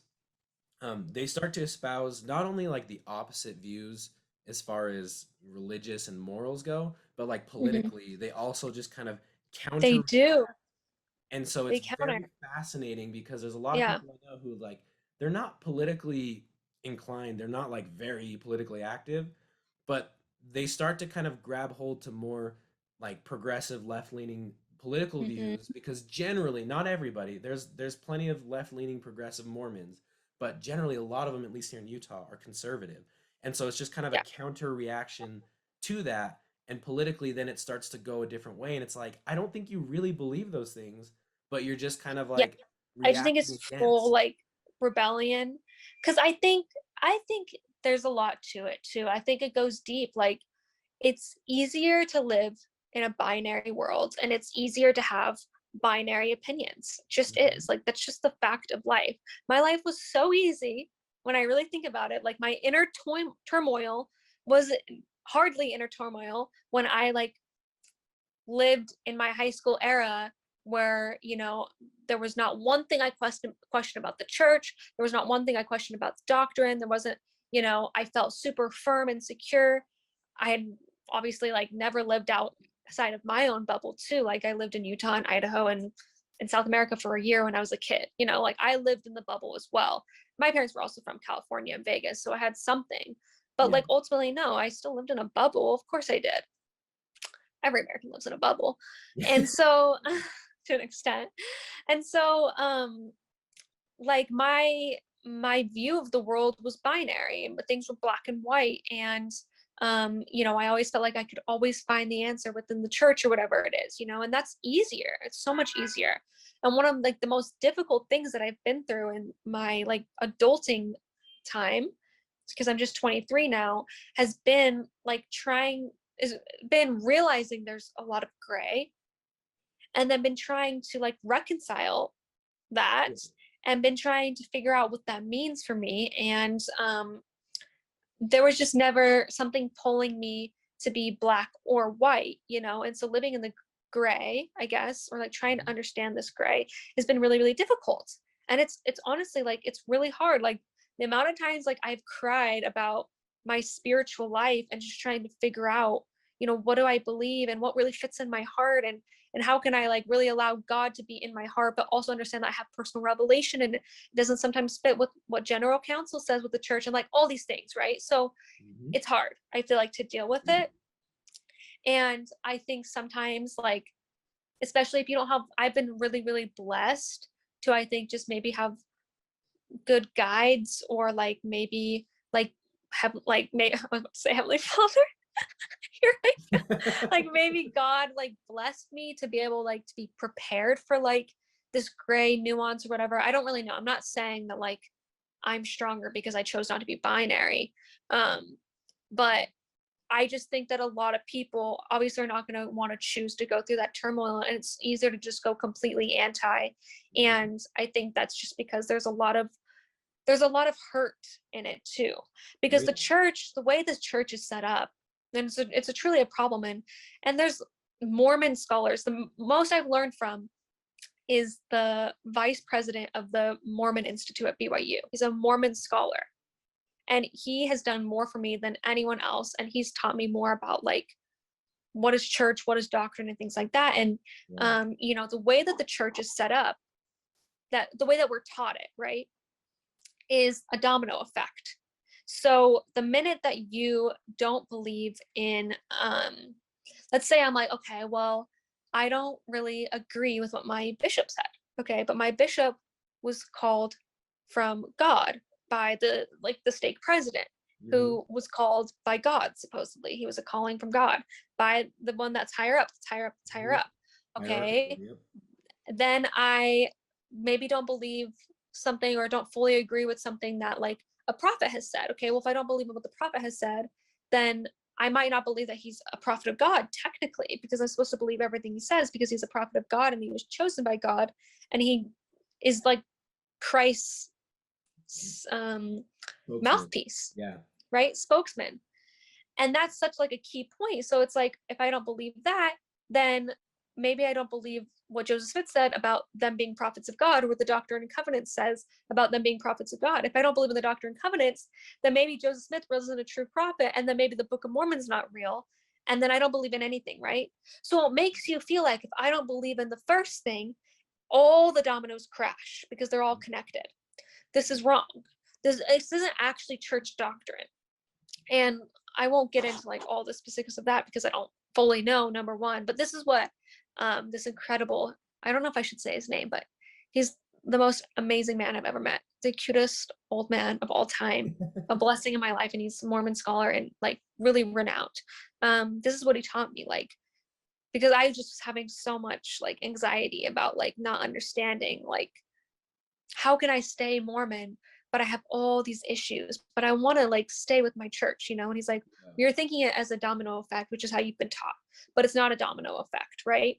They start to espouse not only like the opposite views as far as religious and morals go, but like Hmm. politically, they also just kind of They counter. do. And so They it's counter. very fascinating because there's a lot of Yeah. people I know who like they're not politically inclined, they're not like very politically active, but they start to kind of grab hold to more like progressive left-leaning political Hmm. views because generally, not everybody, there's plenty of left-leaning progressive Mormons, but generally a lot of them, at least here in Utah, are conservative. And so it's just kind of a Yeah. counter reaction to that. And politically, then it starts to go a different way. And it's like, I don't think you really believe those things, but you're just kind of Yeah. like I just think reacting it's full against. like rebellion. Because I think there's a lot to it too. I think it goes deep. Like it's easier to live in a binary world and it's easier to have binary opinions. It just Mhm. is. Like that's just the fact of life. My life was so easy when I really think about it. Like my inner turmoil was hardly inner turmoil when I like lived in my high school era where there was not one thing I questioned about the church. There was not one thing I questioned about the doctrine. There wasn't, I felt super firm and secure. I had obviously like never lived outside of my own bubble too. Like I lived in Utah and Idaho and in South America for a year when I was a kid. Like I lived in the bubble as well. My parents were also from California and Vegas, so I had something. But Yeah. like ultimately, no, I still lived in a bubble. Of course I did. Every American lives in a bubble. And so to an extent. And so like my view of the world was binary, but things were black and white. And I always felt like I could always find the answer within the church or whatever it is, and that's easier. It's so much easier. And one of like the most difficult things that I've been through in my like adulting time, because I'm just 23 now, has been like is been realizing there's a lot of gray, and then been trying to like reconcile that, Yeah. and been trying to figure out what that means for me. And there was just never something pulling me to be black or white, and so living in the gray, I guess, or like trying to Mhm. understand this gray has been really, really difficult. And it's honestly like it's really hard. Like the amount of times like I've cried about my spiritual life and just trying to figure out, what do I believe and what really fits in my heart, and how can I like really allow God to be in my heart, but also understand that I have personal revelation and it doesn't sometimes fit with what general council says with the church, and like all these things, right? So Mhm. it's hard, I feel like, to deal with it. And I think sometimes like, especially if you don't have, I've been really, really blessed to, I think, just maybe have good guides, or like maybe like have like I was about to say Heavenly Father. You're right. Like maybe God like blessed me to be able like to be prepared for like this gray nuance or whatever. I don't really know. I'm not saying that like I'm stronger because I chose not to be binary. But I just think that a lot of people obviously are not going to want to choose to go through that turmoil, and it's easier to just go completely anti. Mhm. And I think that's just because there's a lot of hurt in it too, because There the way the church is set up, and it's a truly a problem. And there's Mormon scholars. The most I've learned from is the vice president of the Mormon Institute at BYU. He's a Mormon scholar, and he has done more for me than anyone else. And he's taught me more about like what is church, what is doctrine, and things like that. And Yeah. the way that the church is set up, that the way that we're taught it, right, is a domino effect. So the minute that you don't believe in, let's say I'm like, okay, well, I don't really agree with what my bishop said. Okay, but my bishop was called from God by the stake president, Mhm. who was called by God, supposedly. He was a calling from God by the one that's higher up, that's higher up, that's higher Mhm. up. Hierarchical, Okay, yep. then I maybe don't believe something or don't fully agree with something that like a prophet has said. Okay, well, if I don't believe in what the prophet has said, then I might not believe that he's a prophet of God technically, because I'm supposed to believe everything he says because he's a prophet of God and he was chosen by God and he is like Christ's mouthpiece, Yeah. right? Spokesman. And that's such like a key point. So it's like, if I don't believe that, then maybe I don't believe what Joseph Smith said about them being prophets of God, or what the Doctrine and Covenants says about them being prophets of God. If I don't believe in the Doctrine and Covenants, then maybe Joseph Smith wasn't a true prophet, and then maybe the Book of Mormon's not real, and then I don't believe in anything, right? So it makes you feel like if I don't believe in the first thing, all the dominoes crash because they're all connected. This is wrong. This isn't actually church doctrine. And I won't get into like all the specifics of that because I don't fully know, number one, but this is what this incredible, I don't know if I should say his name, but he's the most amazing man I've ever met, the cutest old man of all time, a blessing in my life. And he's a Mormon scholar and like really renowned. This is what he taught me, like, because I just was having so much like anxiety about like not understanding, like, how can I stay Mormon, but I have all these issues, but I want to like stay with my church, you know? And he's like, you're thinking it as a domino effect, which is how you've been taught, but it's not a domino effect, right?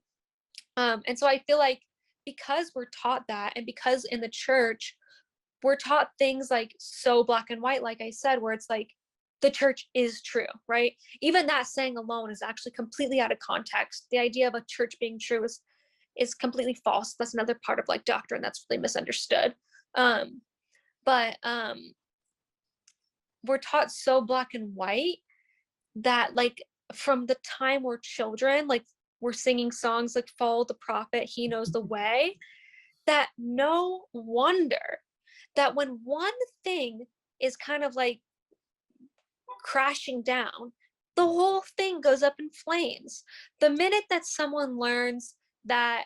And so I feel like because we're taught that, and because in the church, we're taught things like so black and white, like I said, where it's like, the church is true, right? Even that saying alone is actually completely out of context. The idea of a church being true is completely false. That's another part of like doctrine that's really misunderstood. But we're taught so black and white that like from the time we're children, like we're singing songs like follow the prophet, he knows the way, that no wonder that when one thing is kind of like crashing down, the whole thing goes up in flames. The minute that someone learns that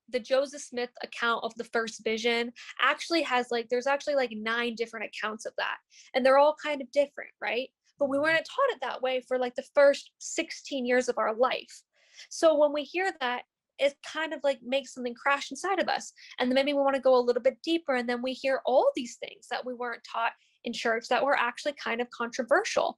the Joseph Smith account of the first vision actually has like, there's actually like 9 different accounts of that, and they're all kind of different, right? But we weren't taught it that way for like the first 16 years of our life. So when we hear that, it kind of like makes something crash inside of us, and then maybe we want to go a little bit deeper, and then we hear all these things that we weren't taught in church that were actually kind of controversial.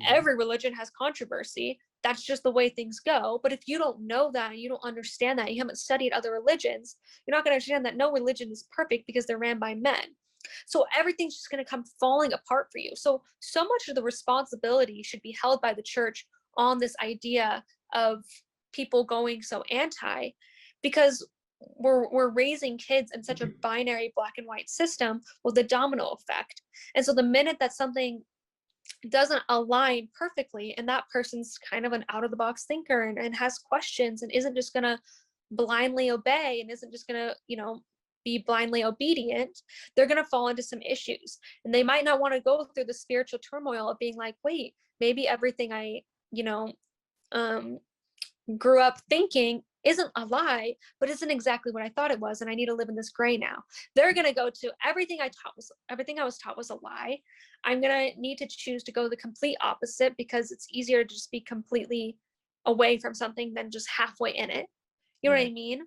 Every religion has controversy, that's just the way things go. But if you don't know that, you don't understand that, you haven't studied other religions, you're not going to understand that no religion is perfect because they're ran by men. So everything's just going to come falling apart for you. So much of the responsibility should be held by the church on this idea of people going so anti, because we're raising kids in such a binary black and white system with a domino effect. And so the minute that something doesn't align perfectly, and that person's kind of an out of the box thinker and has questions and isn't just going to blindly obey and isn't just going to, you know, be blindly obedient, they're going to fall into some issues, and they might not want to go through the spiritual turmoil of being like, wait, maybe everything I, you know, grew up thinking isn't a lie, but isn't exactly what I thought it was, and I need to live in this gray now. They're going to go to everything I was taught was a lie. I'm going to need to choose to go the complete opposite, because it's easier to just be completely away from something than just halfway in it. You know what I mean?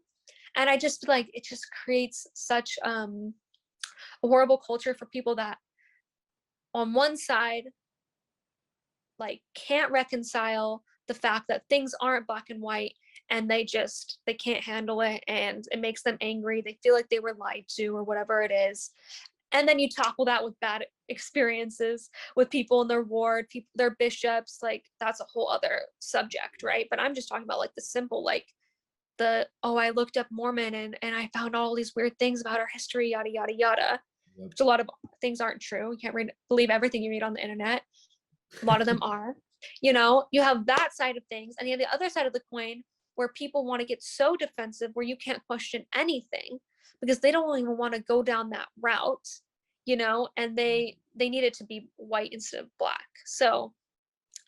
And I just like, it just creates such a horrible culture for people that on one side like can't reconcile the fact that things aren't black and white, and they can't handle it, and it makes them angry, they feel like they were lied to or whatever it is. And then you topple that with bad experiences with people in their ward, people, their bishops, like that's a whole other subject, right? But I'm just talking about like the simple, like I looked up Mormon and I found all these weird things about our history, yada yada yada. Which a lot of things aren't true. You can't believe everything you read on the internet. A lot of them are, you know. You have that side of things, and you have the other side of the coin where people want to get so defensive where you can't question anything because they don't even want to go down that route, you know, and they need it to be white instead of black. So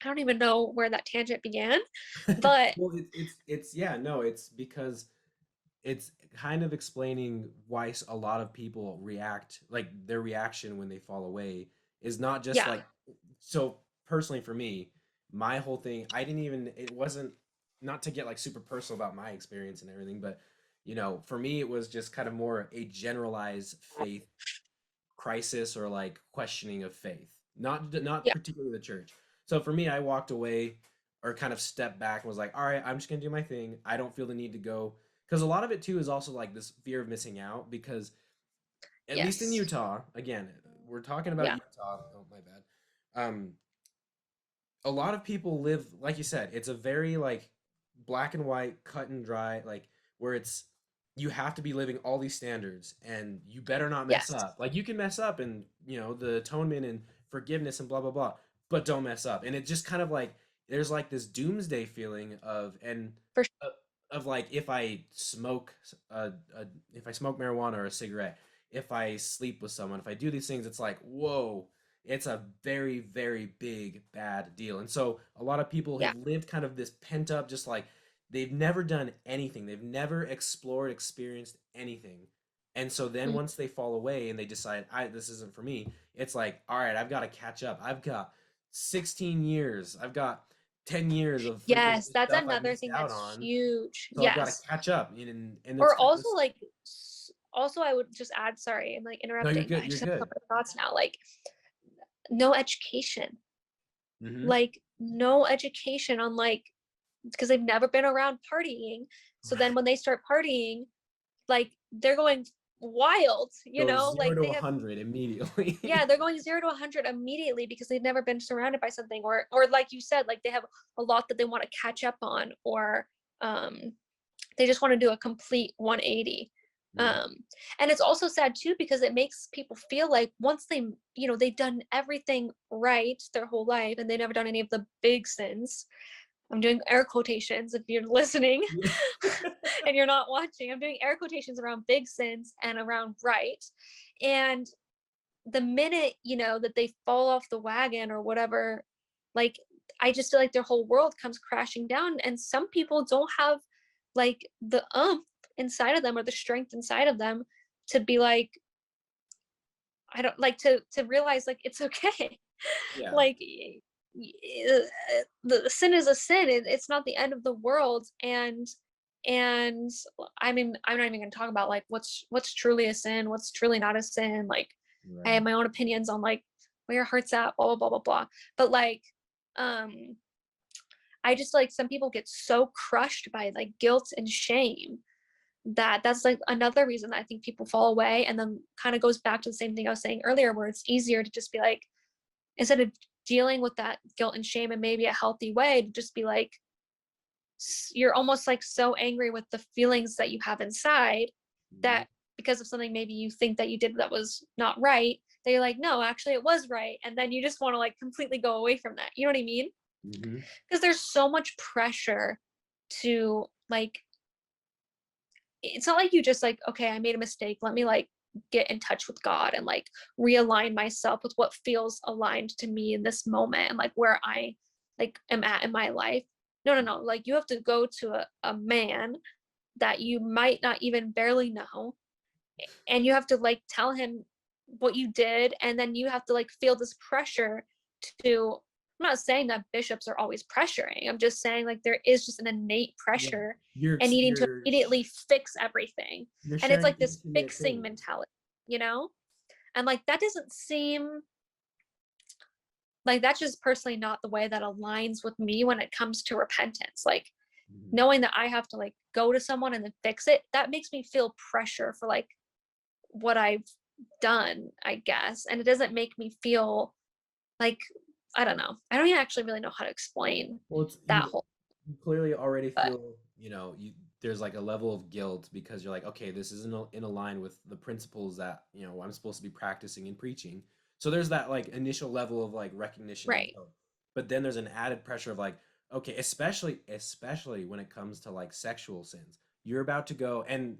I don't even know where that tangent began, but Well, it's yeah, no, it's because it's kind of explaining why a lot of people react, like their reaction when they fall away is not just yeah, like, so personally for me, my whole thing, it wasn't, not to get like super personal about my experience and everything, but you know, for me it was just kind of more a generalized faith crisis or like questioning of faith, not Yeah. particularly the church. So for me, I walked away or kind of stepped back and was like, all right, I'm just gonna do my thing. I don't feel the need to go, because a lot of it too is also like this fear of missing out, because at least in Yes. Utah, again, we're talking about Yeah. Utah. Oh, my bad. A lot of people live, like you said, it's a very like black and white, cut and dry, like where it's you have to be living all these standards and you better not mess Yes. up. Like you can mess up and the atonement and forgiveness and blah blah blah, but don't mess up. And it just kind of like there's like this doomsday feeling of For sure. uh, of like if I smoke if I smoke marijuana or a cigarette, if I sleep with someone, if I do these things, it's like whoa, it's a very very big bad deal. And so a lot of people Yeah. have lived kind of this pent up, just like they've never done anything, they've never explored, experienced anything. And so then Mhm. once they fall away and they decide this isn't for me, it's like all right, I've got to catch up. I've got 16 years, I've got 10 years of freaking Yes, that's stuff I've another missed thing out that's on. huge. So I've got to Yes. catch up, and it's Or got also this. like also I would just add, sorry, I'm like No, you're interrupting, but good, I you're just have so good. many thoughts now. Like no education. Mm-hmm. Like no education on like because they've never been around partying. So then when they start partying, like they're going wild, Goes 0 like to they have 100 immediately. yeah, they're going 0 to 100 immediately because they've never been surrounded by something, or like you said, like they have a lot that they want to catch up on, or um they just want to do a complete 180. Mhm. And it's also sad too because it makes people feel like once they've done everything right their whole life and they've never done any of the big sins. I'm doing air quotations if you're listening Yeah. and you're not watching. I'm doing air quotations around big sins and around right. And the minute, that they fall off the wagon or whatever, like I just feel like their whole world comes crashing down. And some people don't have like the inside of them or the strength inside of them to be like, I don't like to realize like it's okay. Yeah. Like the sin is a sin. It's not the end of the world. And I mean, I'm not even gonna talk about like what's truly a sin, what's truly not a sin. Like I have Right. my own opinions on like where your heart's at, blah blah blah blah blah. But like I just like some people get so crushed by like guilt and shame that's like another reason that I think people fall away. And then kind of goes back to the same thing I was saying earlier, where it's easier to just be like, instead of dealing with that guilt and shame in maybe a healthy way, to just be like, you're almost like so angry with the feelings that you have inside Mhm. that because of something maybe you think that you did that was not right, that you're like, no, actually it was right. And then you just want to like completely go away from that. You know what I mean? Mhm. Because there's so much pressure to like, it's not like you just like, okay, I made a mistake, let me like get in touch with God and like realign myself with what feels aligned to me in this moment and like where I like am at in my life. No, like you have to go to a man that you might not even barely know, and you have to like tell him what you did, and then you have to like feel this pressure to, I'm not saying that bishops are always pressuring, I'm just saying like there is just an innate Yeah. pressure You're and ex- needing to you're immediately fix everything. you're And it's sharing like this intimate fixing things. mentality, you know and like that doesn't seem like, that's just personally not the way that aligns with me when it comes to repentance. Like Mhm. knowing that I have to like go to someone and then fix it, that makes me feel pressure for like what I've done, I guess. And it doesn't make me feel like, I don't know. I don't even actually really know how to explain Well, it's that whole, you clearly already but feel, there's like a level of guilt because you're like, okay, this isn't in line with the principles that, I'm supposed to be practicing and preaching. So there's that like initial level of like recognition and right. guilt. But then there's an added pressure of like, okay, especially when it comes to like sexual sins. You're about to go and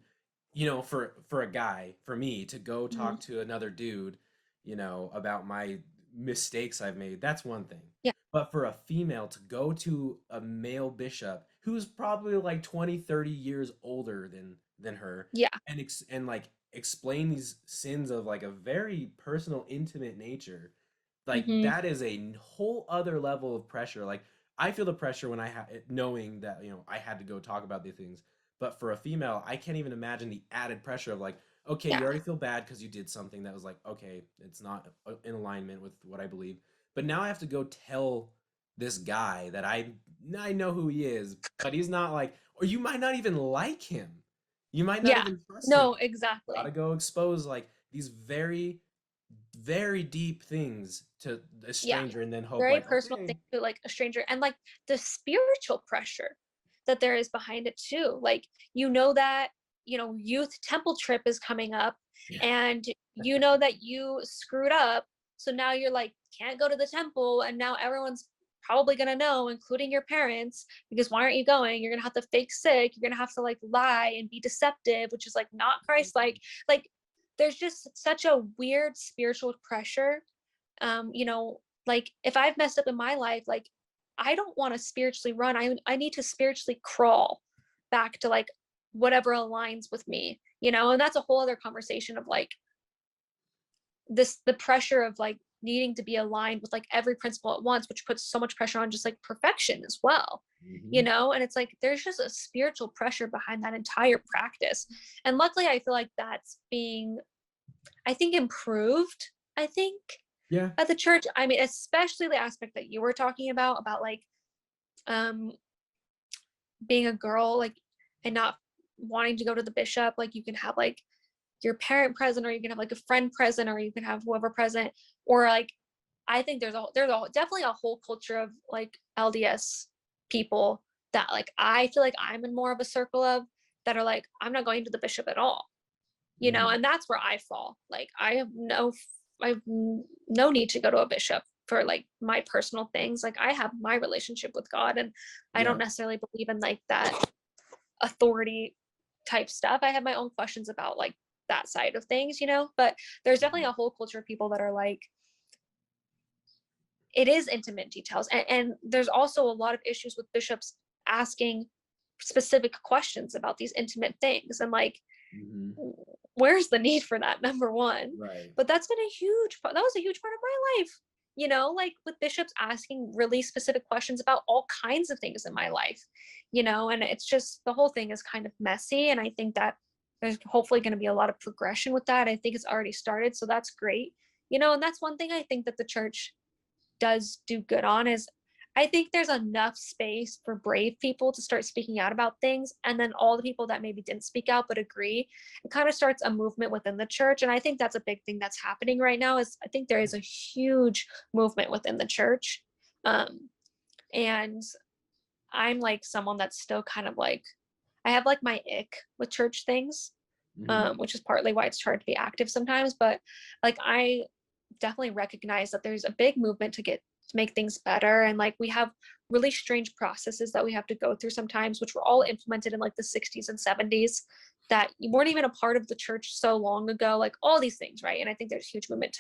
for a guy, for me to go Mhm. talk to another dude, about my mistakes I've made, that's one thing. Yeah. But for a female to go to a male bishop who's probably like 20, 30 years older than her Yeah. and like explain these sins of like a very personal, intimate nature, like Hmm. that is a whole other level of pressure. Like I feel the pressure when knowing that I had to go talk about these things. But for a female, I can't even imagine the added pressure of like, okay, you Yeah. already feel bad because you did something that was like, okay, it's not in alignment with what I believe. But now I have to go tell this guy that I know who he is, but he's not like, or you might not even like him. You might not Yeah. even trust him. No, Gotta exactly. go expose like these very, very deep things to a Yeah. stranger and then hope Very like, personal thing okay, to like a stranger, and like the spiritual pressure that there is behind it too. Like, that, youth temple trip is coming up, yeah, and that you screwed up. So now you're like, can't go to the temple, and now everyone's probably going to know, including your parents, because why aren't you going? You're going to have to fake sick. You're going to have to like lie and be deceptive, which is like not Christ like. There's just such a weird spiritual pressure. Like if I've messed up in my life, like I don't want to spiritually run. I need to spiritually crawl back to like whatever aligns with me, and that's a whole other conversation of like the pressure of like needing to be aligned with like every principle at once, which puts so much pressure on just like perfection as well. hmm, And it's like there's just a spiritual pressure behind that entire practice. And luckily I feel like that's being, I think, improved, I think, yeah, at the church. I mean, especially the aspect that you were talking about like um being a girl, like, and not wanting to go to the bishop. Like you can have like your parent present, or you can have like a friend present, or you can have whoever present. Or like I think there's definitely a whole culture of like LDS people that like I feel like I'm in more of a circle of, that are like, I'm not going to the bishop at all, hmm, and that's where I fall. Like I have no need to go to a bishop for like my personal things. Like I have my relationship with God, and I don't yeah, necessarily believe in like that authority type stuff. I have my own questions about like that side of things, but there's definitely a whole culture of people that are like, it is intimate details. And there's also a lot of issues with bishops asking specific questions about these intimate things. And like, hmm, where's the need for that, number one? right, But that's been a huge part, that was a huge part of my life, like with bishops asking really specific questions about all kinds of things in my life, and it's just, the whole thing is kind of messy. And I think that there's hopefully going to be a lot of progression with that. I think it's already started, so that's great. And that's one thing I think that the church does do good on, is I think there's enough space for brave people to start speaking out about things. And then all the people that maybe didn't speak out but agree, it kind of starts a movement within the church. And I think that's a big thing that's happening right now, is I think there is a huge movement within the church. And I'm like someone that's still kind of like, I have like my ick with church things, hmm, which is partly why it's hard to be active sometimes. But like I definitely recognize that there's a big movement to make things better. And like we have really strange processes that we have to go through sometimes, which were all implemented in like the 60s and 70s, that you weren't even a part of the church so long ago, like all these things, right? And I think there's a huge movement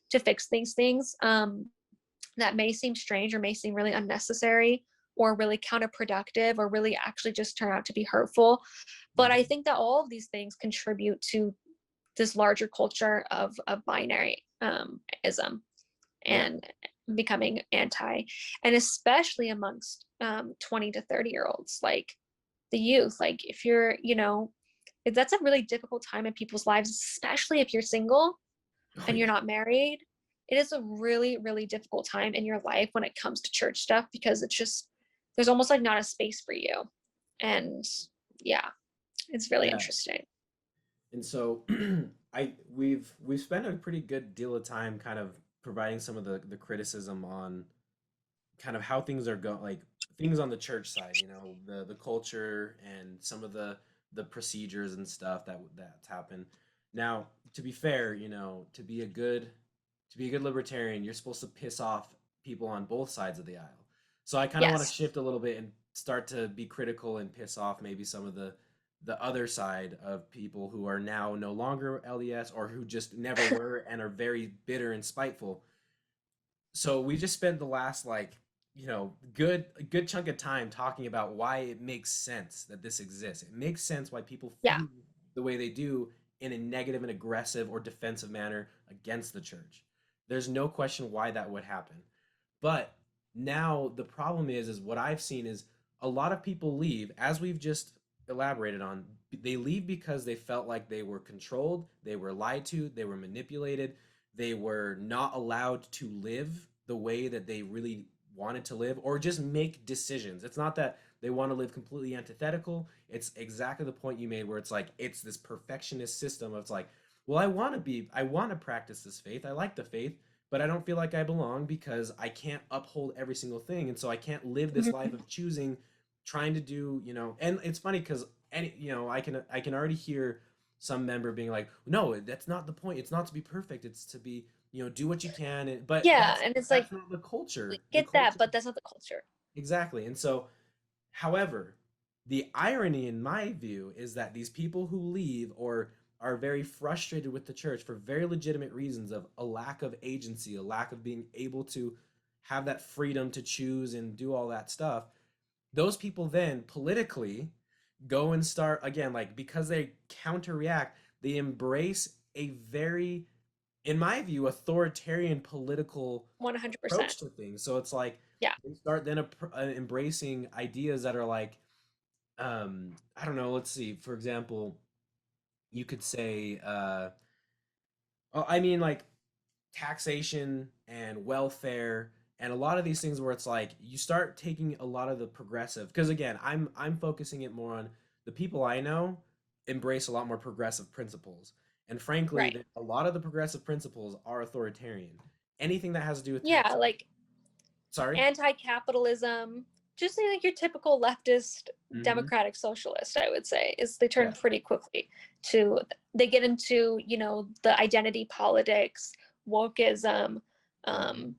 to fix these things, that may seem strange or may seem really unnecessary or really counterproductive or really actually just turn out to be hurtful. But I hmm, think that all of these things contribute to this larger culture of binary ism yeah, and becoming anti, and especially amongst 20 to 30-year-olds, like the youth. Like if you're, that's a really difficult time in people's lives, especially if you're single oh and you're yeah, not married. It is a really, really difficult time in your life when it comes to church stuff, because it's just, there's almost like not a space for you. And yeah, it's really yeah. interesting. And so we've spent a pretty good deal of time kind of providing some of the criticism on kind of how things are going, like things on the church side, the culture and some of the procedures and stuff that's happened. Now, to be fair, to be a good libertarian, you're supposed to piss off people on both sides of the aisle. So I kind of want to Yes. shift a little bit and start to be critical and piss off maybe some of the other side of people who are now no longer LDS or who just never were and are very bitter and spiteful. So we just spent the last good a good chunk of time talking about why it makes sense that this exists. It makes sense why people Yeah. feel the way they do in a negative and aggressive or defensive manner against the church. There's no question why that would happen. But now the problem is what I've seen is a lot of people leave, as we've just elaborated on, they leave because they felt like they were controlled, they were lied to, they were manipulated, they were not allowed to live the way that they really wanted to live or just make decisions. It's not that they want to live completely antithetical. It's exactly the point you made where it's like it's this perfectionist system of it's like, well, I want to practice this faith. I like the faith, but I don't feel like I belong because I can't uphold every single thing. And so I can't live this life Mhm. of choosing, trying to do, and it's funny because I can already hear some member being like, no, that's not the point. It's not to be perfect. It's to be, do what you can. But Yeah, and it's like that's not the culture. we The get that, culture but that's not the culture. exactly. And so, however, the irony in my view is that these people who leave or are very frustrated with the church for very legitimate reasons of a lack of agency, a lack of being able to have that freedom to choose and do all that stuff, those people then politically go and start again, like because they counter react, they embrace a very, in my view, authoritarian political 100%. approach to things. So it's like Yeah. they start then embracing ideas that are like, I don't know, let's see, for example, you could say, I mean, like taxation and welfare and a lot of these things where it's like you start taking a lot of the progressive, because again, I'm focusing it more on the people I know embrace a lot more progressive principles, and frankly Right. a lot of the progressive principles are authoritarian. Anything that has to do with Yeah, taxation. like Sorry. anti-capitalism, just like your typical leftist Mm-hmm. democratic socialist, I would say, is they turn Yeah. pretty quickly to, they get into, the identity politics, wokeism, Mm-hmm. um,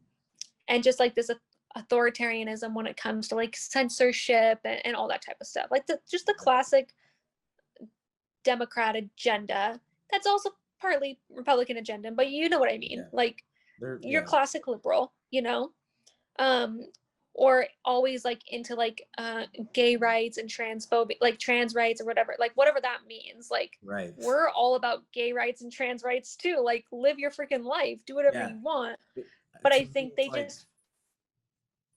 and just like this authoritarianism when it comes to like censorship and all that type of stuff. Like just the classic Democrat agenda. That's also partly Republican agenda, but you know what I mean. Yeah. Like They're your yeah. classic liberal. um or always like into like gay rights and transphobic, like trans rights or whatever that means. Like Right. we're all about gay rights and trans rights too. Like live your freaking life, do whatever Yeah. you want. It- But to I me think it's they like, just,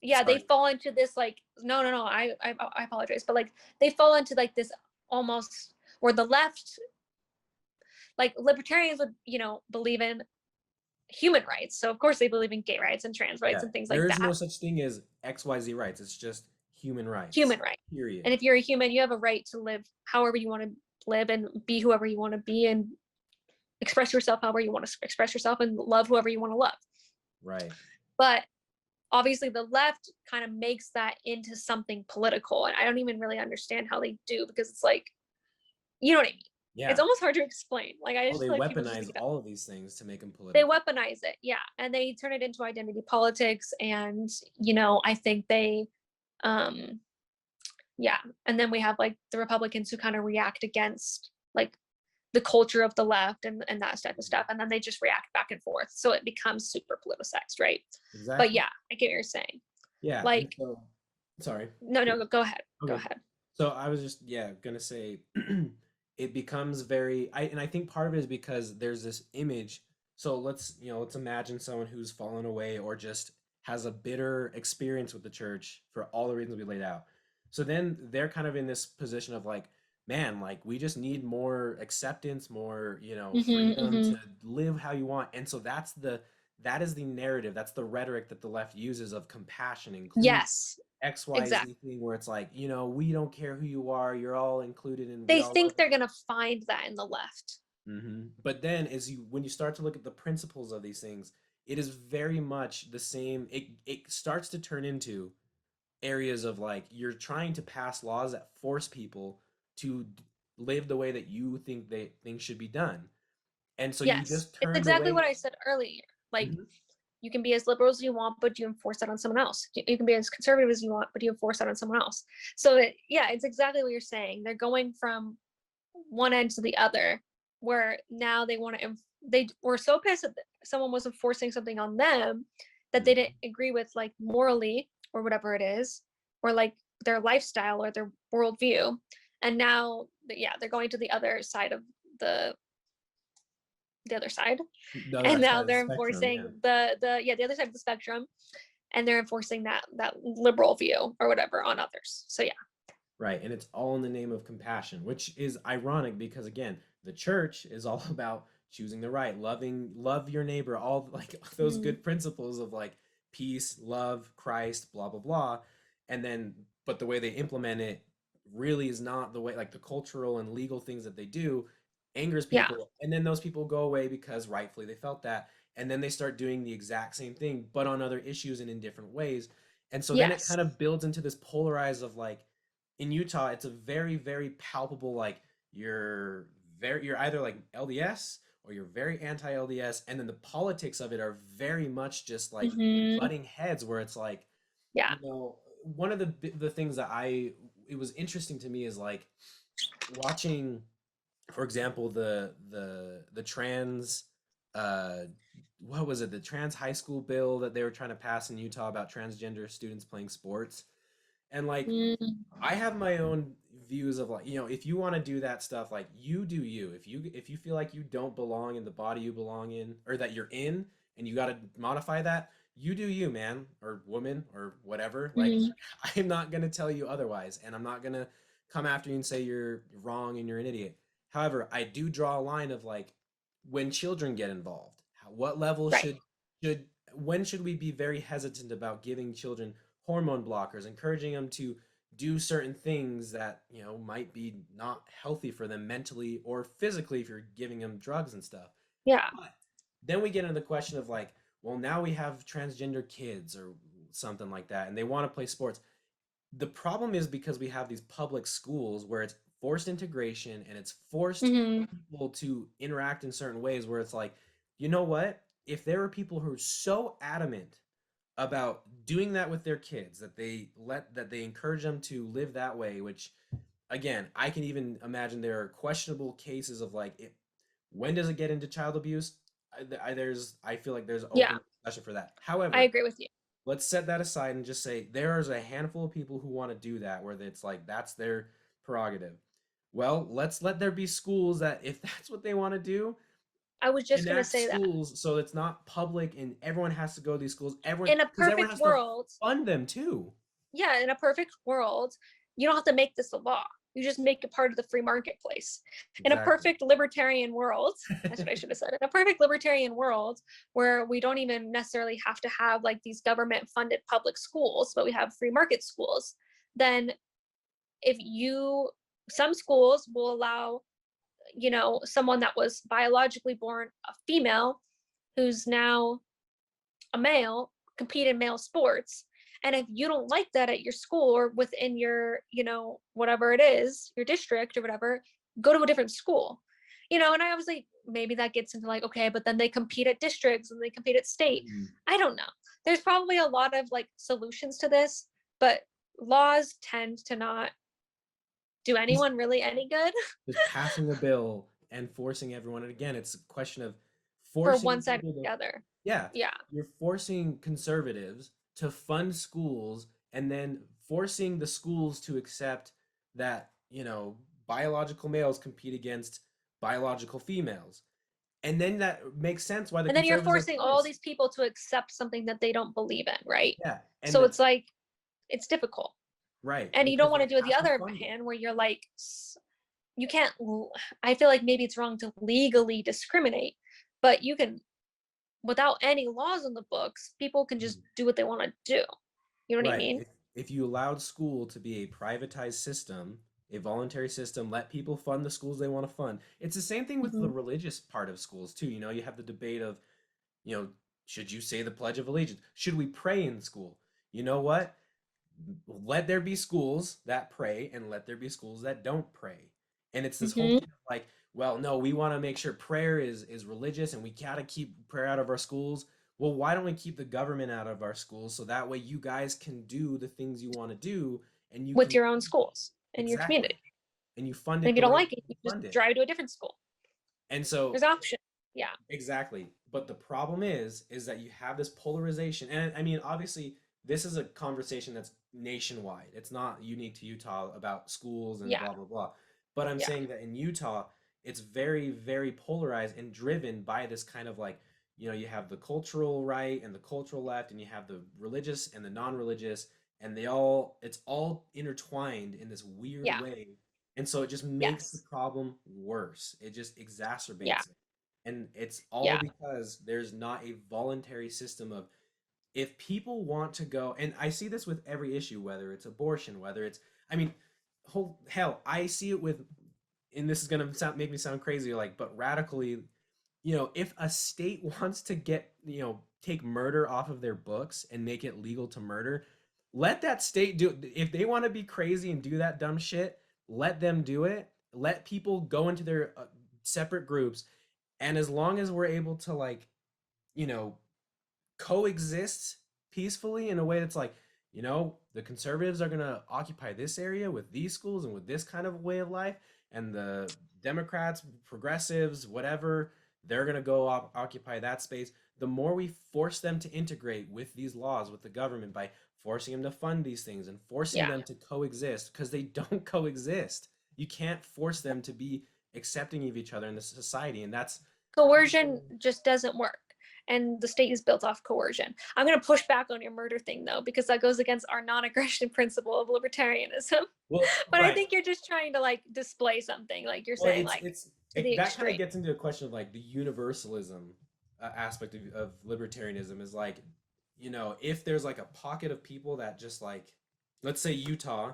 yeah, they sorry. fall into this like, no, I apologize, but like they fall into like this almost, where the left, like libertarians would believe in human rights, so of course they believe in gay rights and trans rights Yeah. and things There like is no that. such thing as XYZ rights. It's just human rights. Human right. Period. And if you're a human, you have a right to live however you want to live and be whoever you want to be and express yourself however you want to express yourself and love whoever you want to love. Right. But obviously the left kind of makes that into something political, and I don't even really understand how they do, because it's like, you know what I mean? It's Yeah. almost hard to explain. Like I Oh, just they feel like people just weaponize all of these things to make them they political. weaponize it, yeah, and they turn it into identity politics. And I think they um yeah, and then we have like the Republicans who kind of react against like the culture of the left and that type of stuff, and then they just react back and forth, so it becomes super politicized, right? But Exactly. yeah, I get what you're saying. Yeah. And Like, so, sorry. no, go ahead, go Okay. ahead. So I was just, yeah, gonna say it becomes very, and I think part of it is because there's this image. So let's imagine someone who's fallen away or just has a bitter experience with the church for all the reasons we laid out. So then they're kind of in this position of like, man, like we just need more acceptance, more, freedom Mm-hmm. to live how you want. And so that is the narrative, that's the rhetoric that the left uses of compassion, inclusion, Yes, exactly. XYZ thing where it's like, we don't care who you are, you're all included and we They all love think you. they're gonna find that in the left. But then when you start to look at the principles of these things, it is very much the same. It starts to turn into areas of like you're trying to pass laws that force people to live the way that you think things should be done. And so you Yes, just it's turned exactly away. what I said earlier. Like, Mhm. you can be as liberal as you want, but you enforce that on someone else. You can be as conservative as you want, but you enforce that on someone else. So yeah, it's exactly what you're saying. They're going from one end to the other, where now they want to. They were so pissed that someone was enforcing something on them that they didn't agree with, like morally or whatever it is, or like their lifestyle or their worldview, and now, yeah, they're going to the other side of the other side, The and other now side of the they're spectrum, enforcing yeah. the other side of the spectrum, and they're enforcing that liberal view or whatever on others. So yeah. Right. And it's all in the name of compassion, which is ironic because again, the church is all about choosing the right, love your neighbor, all like those Mm, good principles of like peace, love, Christ, blah blah blah. And then but the way they implement it really is not the way, like the cultural and legal things that they do angers yeah. people. And then those people go away because rightfully they felt that. And then they start doing the exact same thing, but on other issues and in different ways. And so then it Yes. kind of builds into this polarized of like, in Utah, it's a very, very palpable like you're you're either like LDS or you're very anti-LDS, and then the politics of it are very much just like Hmm. butting heads where it's like, Yeah. one of the things that it was interesting to me is like watching, for example, the trans uh what was it, the trans high school bill that they were trying to pass in Utah about transgender students playing sports. And like Mm, I have my own views of like, if you want to do that stuff, like you do you. If you feel like you don't belong in the body you belong in or that you're in and you got to modify that, you do you, man or woman or whatever. Like mhm. I'm not going to tell you otherwise, and I'm not going to come after you and say you're wrong and you're an idiot. However, I do draw a line of like when children get involved, what level Right. should when should we be very hesitant about giving children hormone blockers, encouraging them to do certain things that might be not healthy for them mentally or physically if you're giving them drugs and stuff. Yeah. But then we get into the question of like, well, now we have transgender kids or something like that, and they want to play sports. The problem is because we have these public schools where it's forced integration and it's forced Hmm. people to interact in certain ways where it's like, you know what? If there are people who are so adamant about doing that with their kids that they encourage them to live that way, which again, I can even imagine there are questionable cases of like when does it get into child abuse? I feel like there's Yeah. open discussion for that. I However, agree with you. let's set that aside and just say there's a handful of people who want to do that where it's like that's their prerogative. Well, let's let there be schools that if that's what they want to do, I was just gonna enact say that. schools so it's not public and everyone has to go to these schools. Everyone, In a because everyone perfect has to world, fund them too. yeah, in a perfect world, you don't have to make this a law. You just make it part of the free marketplace. In a Exactly. perfect libertarian world, that's what I should have said. In a perfect libertarian world where we don't even necessarily have to have like these government funded public schools, but we have free market schools, then if you some schools will allow, someone that was biologically born a female who's now a male compete in male sports. And if you don't like that at your school or within your, whatever it is, your district or whatever, go to a different school. And I obviously maybe that gets into like, okay, but then they compete at districts and they compete at state. Mhm. I don't know. There's probably a lot of like solutions to this, but laws tend to not do Just anyone really any good just passing a bill and forcing everyone. And again, it's a question of for one forcing side or people to, the other. yeah, Yeah. you're forcing conservatives to fund schools and then forcing the schools to accept that, biological males compete against biological females. And then that makes sense why the And then you're conservatives are forcing for all this. these people to accept something that they don't believe in, right? Yeah. And So the it's like it's difficult. right, And you don't because want they to do it the have to other fund it. hand where you're like you can't I feel like maybe it's wrong to legally discriminate, but you can, without any laws in the books, people can just Mhm. do what they want to do. You know what I Right. mean? If you allowed school to be a privatized system, a voluntary system, let people fund the schools they want to fund. It's the same thing with the Hmm. religious part of schools too. You have the debate of, you know, should you say the Pledge of Allegiance? Should we pray in school? You know what? Let there be schools that pray and let there be schools that don't pray. And it's this whole Hmm. thing of like, well, no, we want to make sure prayer is religious and we gotta keep prayer out of our schools. Well, why don't we keep the government out of our schools so that way you guys can do the things you want to do and you With can your own schools in your exactly community. and you fund And it if you the don't way you like it, you just fund it. drive to a different school. And so There's options. Yeah. exactly. But the problem is that you have this polarization. And I mean, obviously, this is a conversation that's nationwide. It's not unique to Utah about schools and Yeah. blah, blah, blah. But I'm Yeah. saying that in Utah, it's very, very polarized and driven by this kind of like, you have the cultural right and the cultural left, and you have the religious and the non religious. and it's all intertwined in this weird Yeah. way, and so it just makes the Yes. problem worse. It just Yeah. exacerbates it, and it's all Yeah. because there's not a voluntary system of, if people want to go, and I see this with every issue, whether it's abortion, whether it's, I mean, hell, I see it with, and this is gonna make me sound crazy, like, but radically, if a state wants to get, take murder off of their books and make it legal to murder, let that state do it. If they want to be crazy and do that dumb shit, let them do it. Let people go into their separate groups, and as long as we're able to, like, you know, coexist peacefully in a way that's like, the conservatives are going to occupy this area with these schools and with this kind of way of life, and the Democrats, progressives, whatever, they're going to go occupy that space. The more we force them to integrate with these laws, with the government, by forcing them to fund these things and forcing Yeah. them to coexist, because they don't coexist. You can't force them to be accepting of each other in this society, and that's Coercion just doesn't work. And the state is built off coercion. I'm going to push back on your murder thing, though, because that goes against our non-aggression principle of libertarianism. well, But I right. think you're just trying to like display something, like you're Well, saying, like to the that kind of extreme. gets into a question of like the universalism aspect of libertarianism, is like, if there's like a pocket of people that just like, let's say Utah,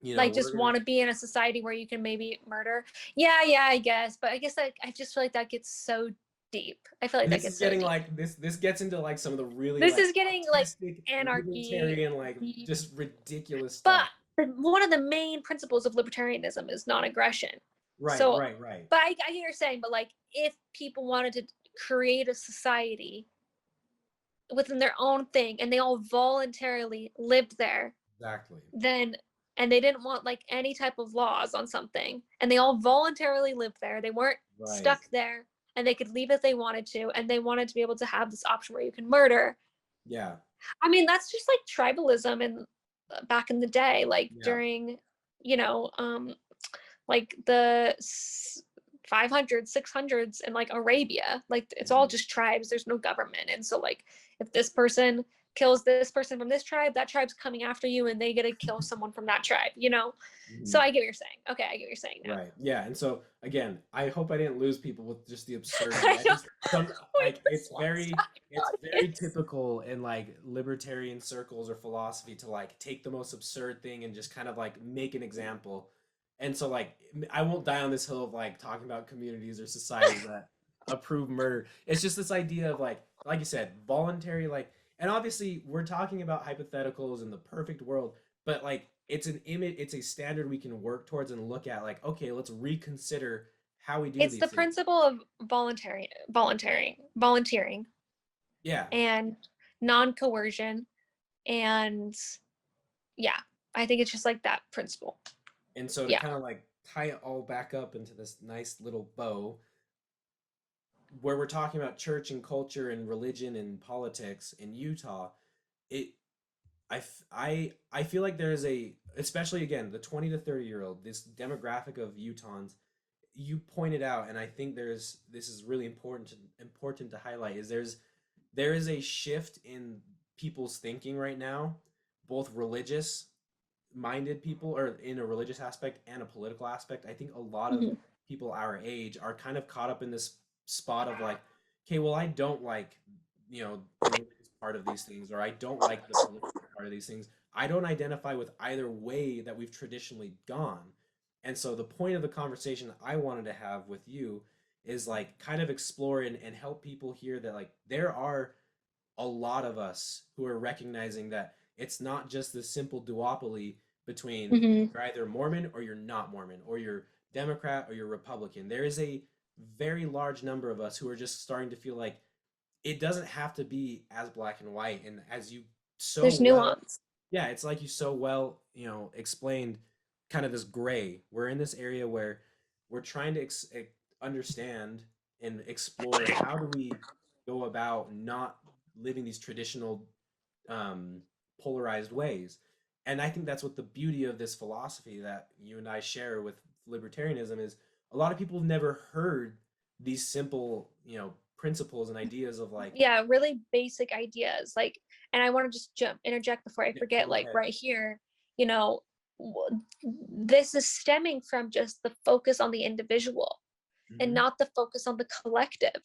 Like we're just gonna, want to be in a society where you can maybe murder. Yeah, I guess. But I guess like I just feel like that gets so deep. I feel like that this is gets so getting deep. like this gets into like some of the really This like is getting like autistic anarchy. libertarian, like just ridiculous But stuff. one of the main principles of libertarianism is non-aggression. Right, So, right, right. but I hear you're saying, but like if people wanted to create a society within their own thing and they all voluntarily lived there, Exactly. then and they didn't want like any type of laws on something and they all voluntarily lived there, they weren't Right. stuck there, and they could leave if they wanted to, and they wanted to be able to have this option where you can murder. Yeah. I mean, that's just like tribalism in back in the day, like Yeah. during, like the 500s, 600s in like Arabia. Like it's all Mhm. just tribes. There's no government. And so like if this person kills this person from this tribe, that tribe's coming after you and they get to kill someone from that tribe. So Mhm. I get what you're saying. Okay, I get what you're saying now. Right. Yeah. And so again, I hope I didn't lose people with just the absurdity. I I know. just some Like like this it's one. very typical in like libertarian circles or philosophy to like take the most absurd thing and just kind of like make an example. And so like I won't die on this hill of like talking about communities or societies that approve murder. It's just this idea of like you said, voluntary, like, and obviously we're talking about hypotheticals in the perfect world, but like it's an image, it's a standard we can work towards and look at, like, okay, let's reconsider how we do It's these the things. principle of volunteering Yeah. and non-coercion, and yeah, I think it's just like that principle. And so to Yeah. kind of like tie it all back up into this nice little bow, where we're talking about church and culture and religion and politics in Utah, it I feel like there's a, especially again, the 20 to 30-year-old, this demographic of Utahns, you pointed out, and I think this is really important to highlight, is there is a shift in people's thinking right now, both religious minded people, or in a religious aspect and a political aspect. I think a lot of Mhm. people our age are kind of caught up in this spot of like, okay, well, I don't like, the religious part of these things, or I don't like the political part of these things. I don't identify with either way that we've traditionally gone. And so the point of the conversation I wanted to have with you is like kind of explore and help people hear that like there are a lot of us who are recognizing that it's not just this simple duopoly between Mhm. you're either Mormon or you're not Mormon, or you're Democrat or you're Republican. There is a very large number of us who are just starting to feel like it doesn't have to be as black and white. And as you so There's well, nuance. yeah, it's like you so well, explained kind of this gray. We're in this area where we're trying to understand and explore how do we go about not living these traditional um, polarized ways. And I think that's what the beauty of this philosophy that you and I share with libertarianism is. A lot of people have never heard these simple, principles and ideas of like, yeah, really basic ideas. Like, and I want to just interject before I forget, go like ahead. right here, you know, this is stemming from just the focus on the individual and Mhm. not the focus on the collective.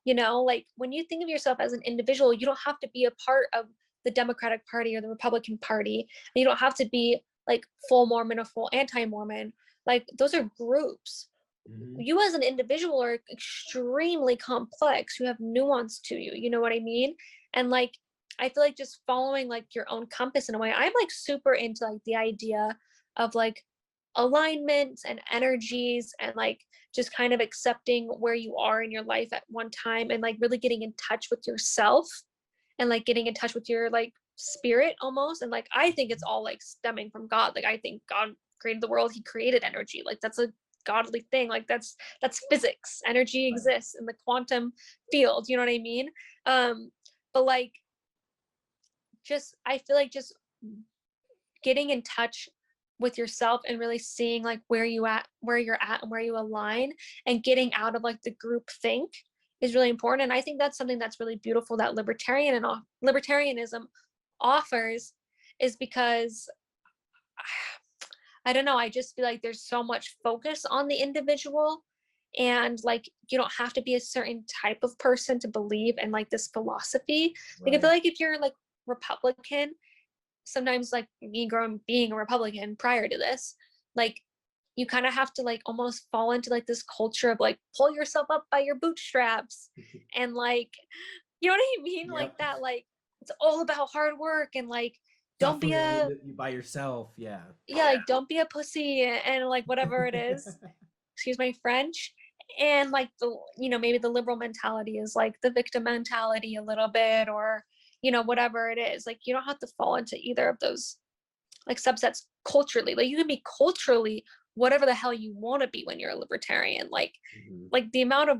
You know, like when you think of yourself as an individual, you don't have to be a part of the Democratic Party or the Republican Party. And you don't have to be like full Mormon or full anti-Mormon. Like those are groups. Mhm. You as an individual are extremely complex. You have nuance to you. You know what I mean? And like I feel like just following like your own compass in a way. I'm like super into like the idea of like alignment and energies and like just kind of accepting where you are in your life at one time and like really getting in touch with yourself and like getting in touch with your like spirit almost. And like I think it's all like stemming from God. Like I think God created the world, he created energy. Like that's a godly thing. Like that's physics. Energy exists in the quantum field, you know what I mean? But like just I feel like just getting in touch with yourself and really seeing like where you're at and where you align and getting out of like the group think is really important. And I think that's something that's really beautiful that libertarianism offers, is because I don't know, I just feel like there's so much focus on the individual, and like you don't have to be a certain type of person to believe in like this philosophy. Like I feel like if you're like Republican, sometimes like me being a Republican prior to this, like you kind of have to like almost fall into like this culture of like pull yourself up by your bootstraps and like, you know what I mean? Like Yep. that, like it's all about hard work and like don't be Suffering a by yourself. Yeah. like don't be a pussy and like whatever it is. Excuse my French. And like the maybe the liberal mentality is like the victim mentality a little bit, or whatever it is. Like you don't have to fall into either of those like subsets culturally. Like you can be culturally whatever the hell you want to be when you're a libertarian. Like Mhm. like the amount of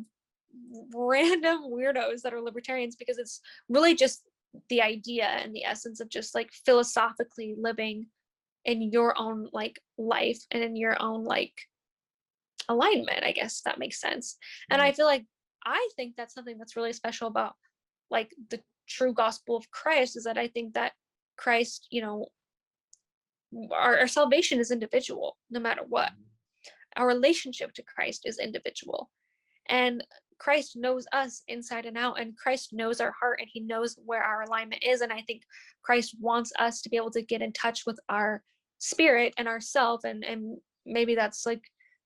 random weirdos that are libertarians, because it's really just the idea and the essence of just like philosophically living in your own like life and in your own like alignment, I guess that makes sense. And I feel like I think that's something that's really special about like the true gospel of Christ, is that I think that Christ, our salvation is individual no matter what. Our relationship to Christ is individual. And Christ knows us inside and out, and Christ knows our heart, and he knows where our alignment is. And I think Christ wants us to be able to get in touch with our spirit and ourself, and maybe that's like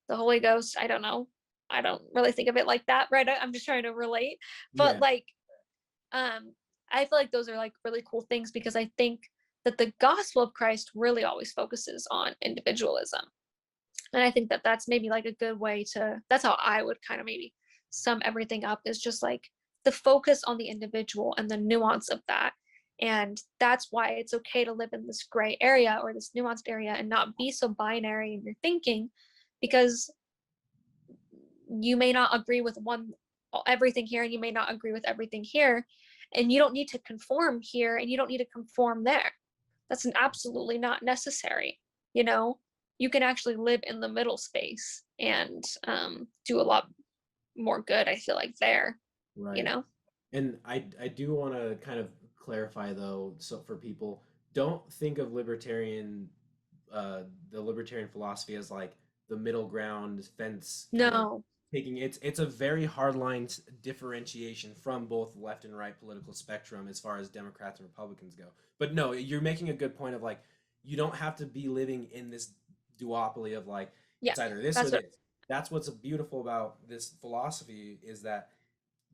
the Holy Ghost. I don't know. I don't really think of it like that, right? I'm just trying to relate. But Yeah. like I feel like those are like really cool things, because I think that the gospel of Christ really always focuses on individualism. And I think that that's maybe like a good way to, that's how I would kind of maybe sum everything up, is just like the focus on the individual and the nuance of that. And that's why it's okay to live in this gray area or this nuanced area and not be so binary in your thinking, because you may not agree with everything here, and you may not agree with everything here, and you don't need to conform here and you don't need to conform there. That's absolutely not necessary. You can actually live in the middle space and do a lot more good, I feel like, there. you Right. know And I do want to kind of clarify though, so for people, don't think of uh, the libertarian philosophy as like the middle ground fence kind of no. taking. It's a very hard line differentiation from both left and right political spectrum as far as Democrats and Republicans go. But no, you're making a good point of like you don't have to be living in this duopoly of like Yeah, it's either this or that's what. this. That's what's beautiful about this philosophy, is that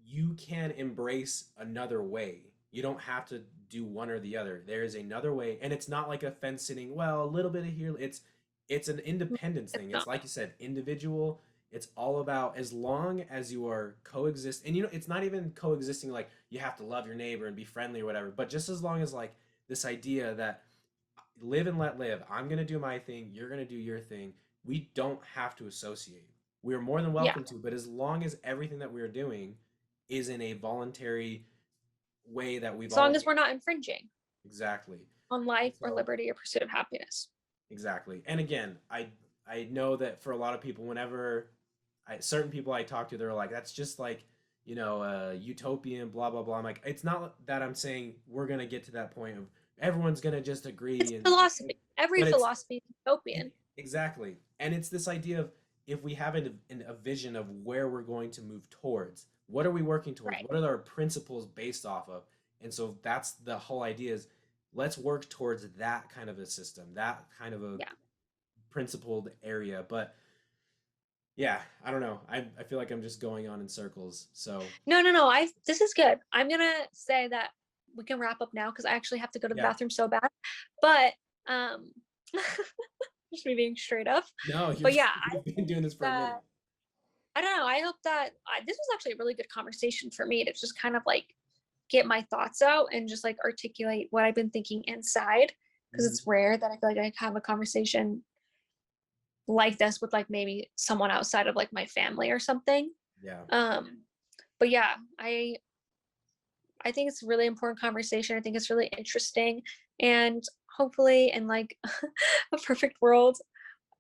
you can embrace another way. You don't have to do one or the other. There is another way, and it's not like a fence sitting. Well, a little bit of here. It's an independence It's thing. It's not. like you said, individual. It's all about as long as you are coexist, and it's not even coexisting like you have to love your neighbor and be friendly or whatever. But just as long as like this idea that live and let live. I'm gonna do my thing. You're gonna do your thing. We don't have to associate. We're more than Yeah, welcome to, but as long as everything that we're doing is in a voluntary way that we've as long all as we're not infringing exactly. on And life or so liberty or pursuit of happiness. exactly. And again, I know that for a lot of people, whenever certain people I talk to, they're like, that's just like utopian, blah blah blah. I'm like, it's not that I'm saying we're gonna get to that point of everyone's gonna just It's agree, and philosophy. Every but it's philosophy is utopian. exactly, and it's this idea of if we have a vision of where we're going to move towards, what are we working towards? Right. What are our principles based off of? And so that's the whole idea is let's work towards that kind of a system, that kind of a Yeah. principled area. But yeah, I don't know. I feel like I'm just going on in circles. So No. This is good. I'm gonna say that we can wrap up now because I actually have to go to the yeah, bathroom so bad. But just me being straight up. no, But yeah, you've been doing this for a minute. that I don't know. I hope that this was actually a really good conversation for me to just kind of like get my thoughts out and just like articulate what I've been thinking inside because Mhm. it's rare that I feel like I have a conversation like this with like maybe someone outside of like my family or something. Yeah, But yeah, I think it's a really important conversation. I think it's really interesting. And hopefully in like a perfect world,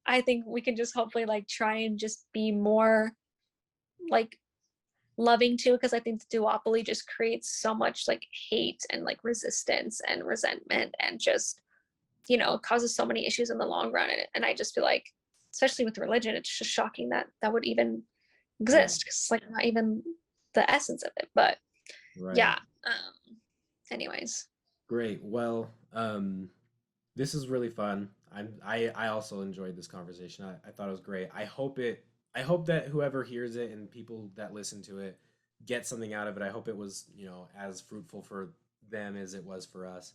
I think we can just hopefully like try and just be more like loving too, because I think the duopoly just creates so much like hate and like resistance and resentment and just, causes so many issues in the long run. And I just feel like, especially with religion, it's just shocking that that would even yeah, exist. 'Cause it's like not even the essence of it. But right. yeah. Anyways. Great. Well, this is really fun. I also enjoyed this conversation. I thought it was great. I hope that whoever hears it and people that listen to it get something out of it. I hope it was, as fruitful for them as it was for us.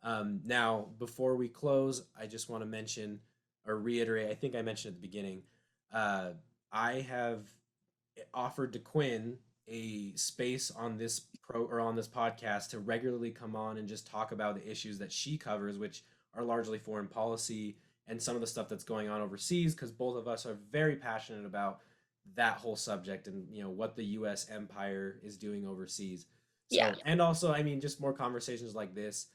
Now, before we close, I just want to mention or reiterate, I think I mentioned at the beginning, uh, I have offered to Quinn a space on this on this podcast to regularly come on and just talk about the issues that she covers, which are largely foreign policy and some of the stuff that's going on overseas, because both of us are very passionate about that whole subject and what the U.S. empire is doing overseas. Yeah. So, and also, I mean, just more conversations like this.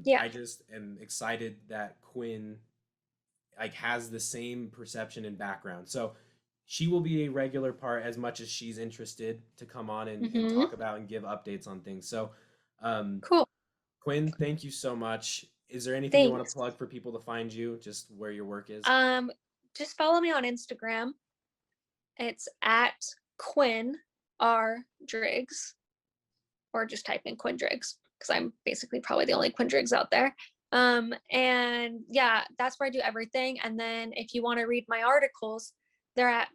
Yeah. I just am excited that Quinn like has the same perception and background. So she will be a regular part as much as she's interested to come on and Hmm. talk about and give updates on things. So, um, Cool. Quinn, thank you so much. Is there anything you want to Thanks. plug for people to find you, just where your work is? Um, just follow me on Instagram. It's at Quinn R Driggs, or just type in Quinn Driggs because I'm basically probably the only Quinn Driggs out there. And yeah, that's where I do everything. And then if you want to read my articles, they're at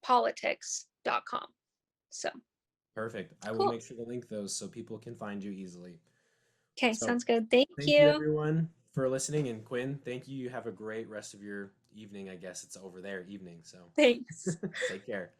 based-politics.com. So Perfect. I will cool. make sure to link those so people can find you easily. Okay, So, sounds good. Thank thank you you. everyone for listening. And Quinn, thank you. You have a great rest of your evening. I guess it's over there, evening. So, Thanks. take care.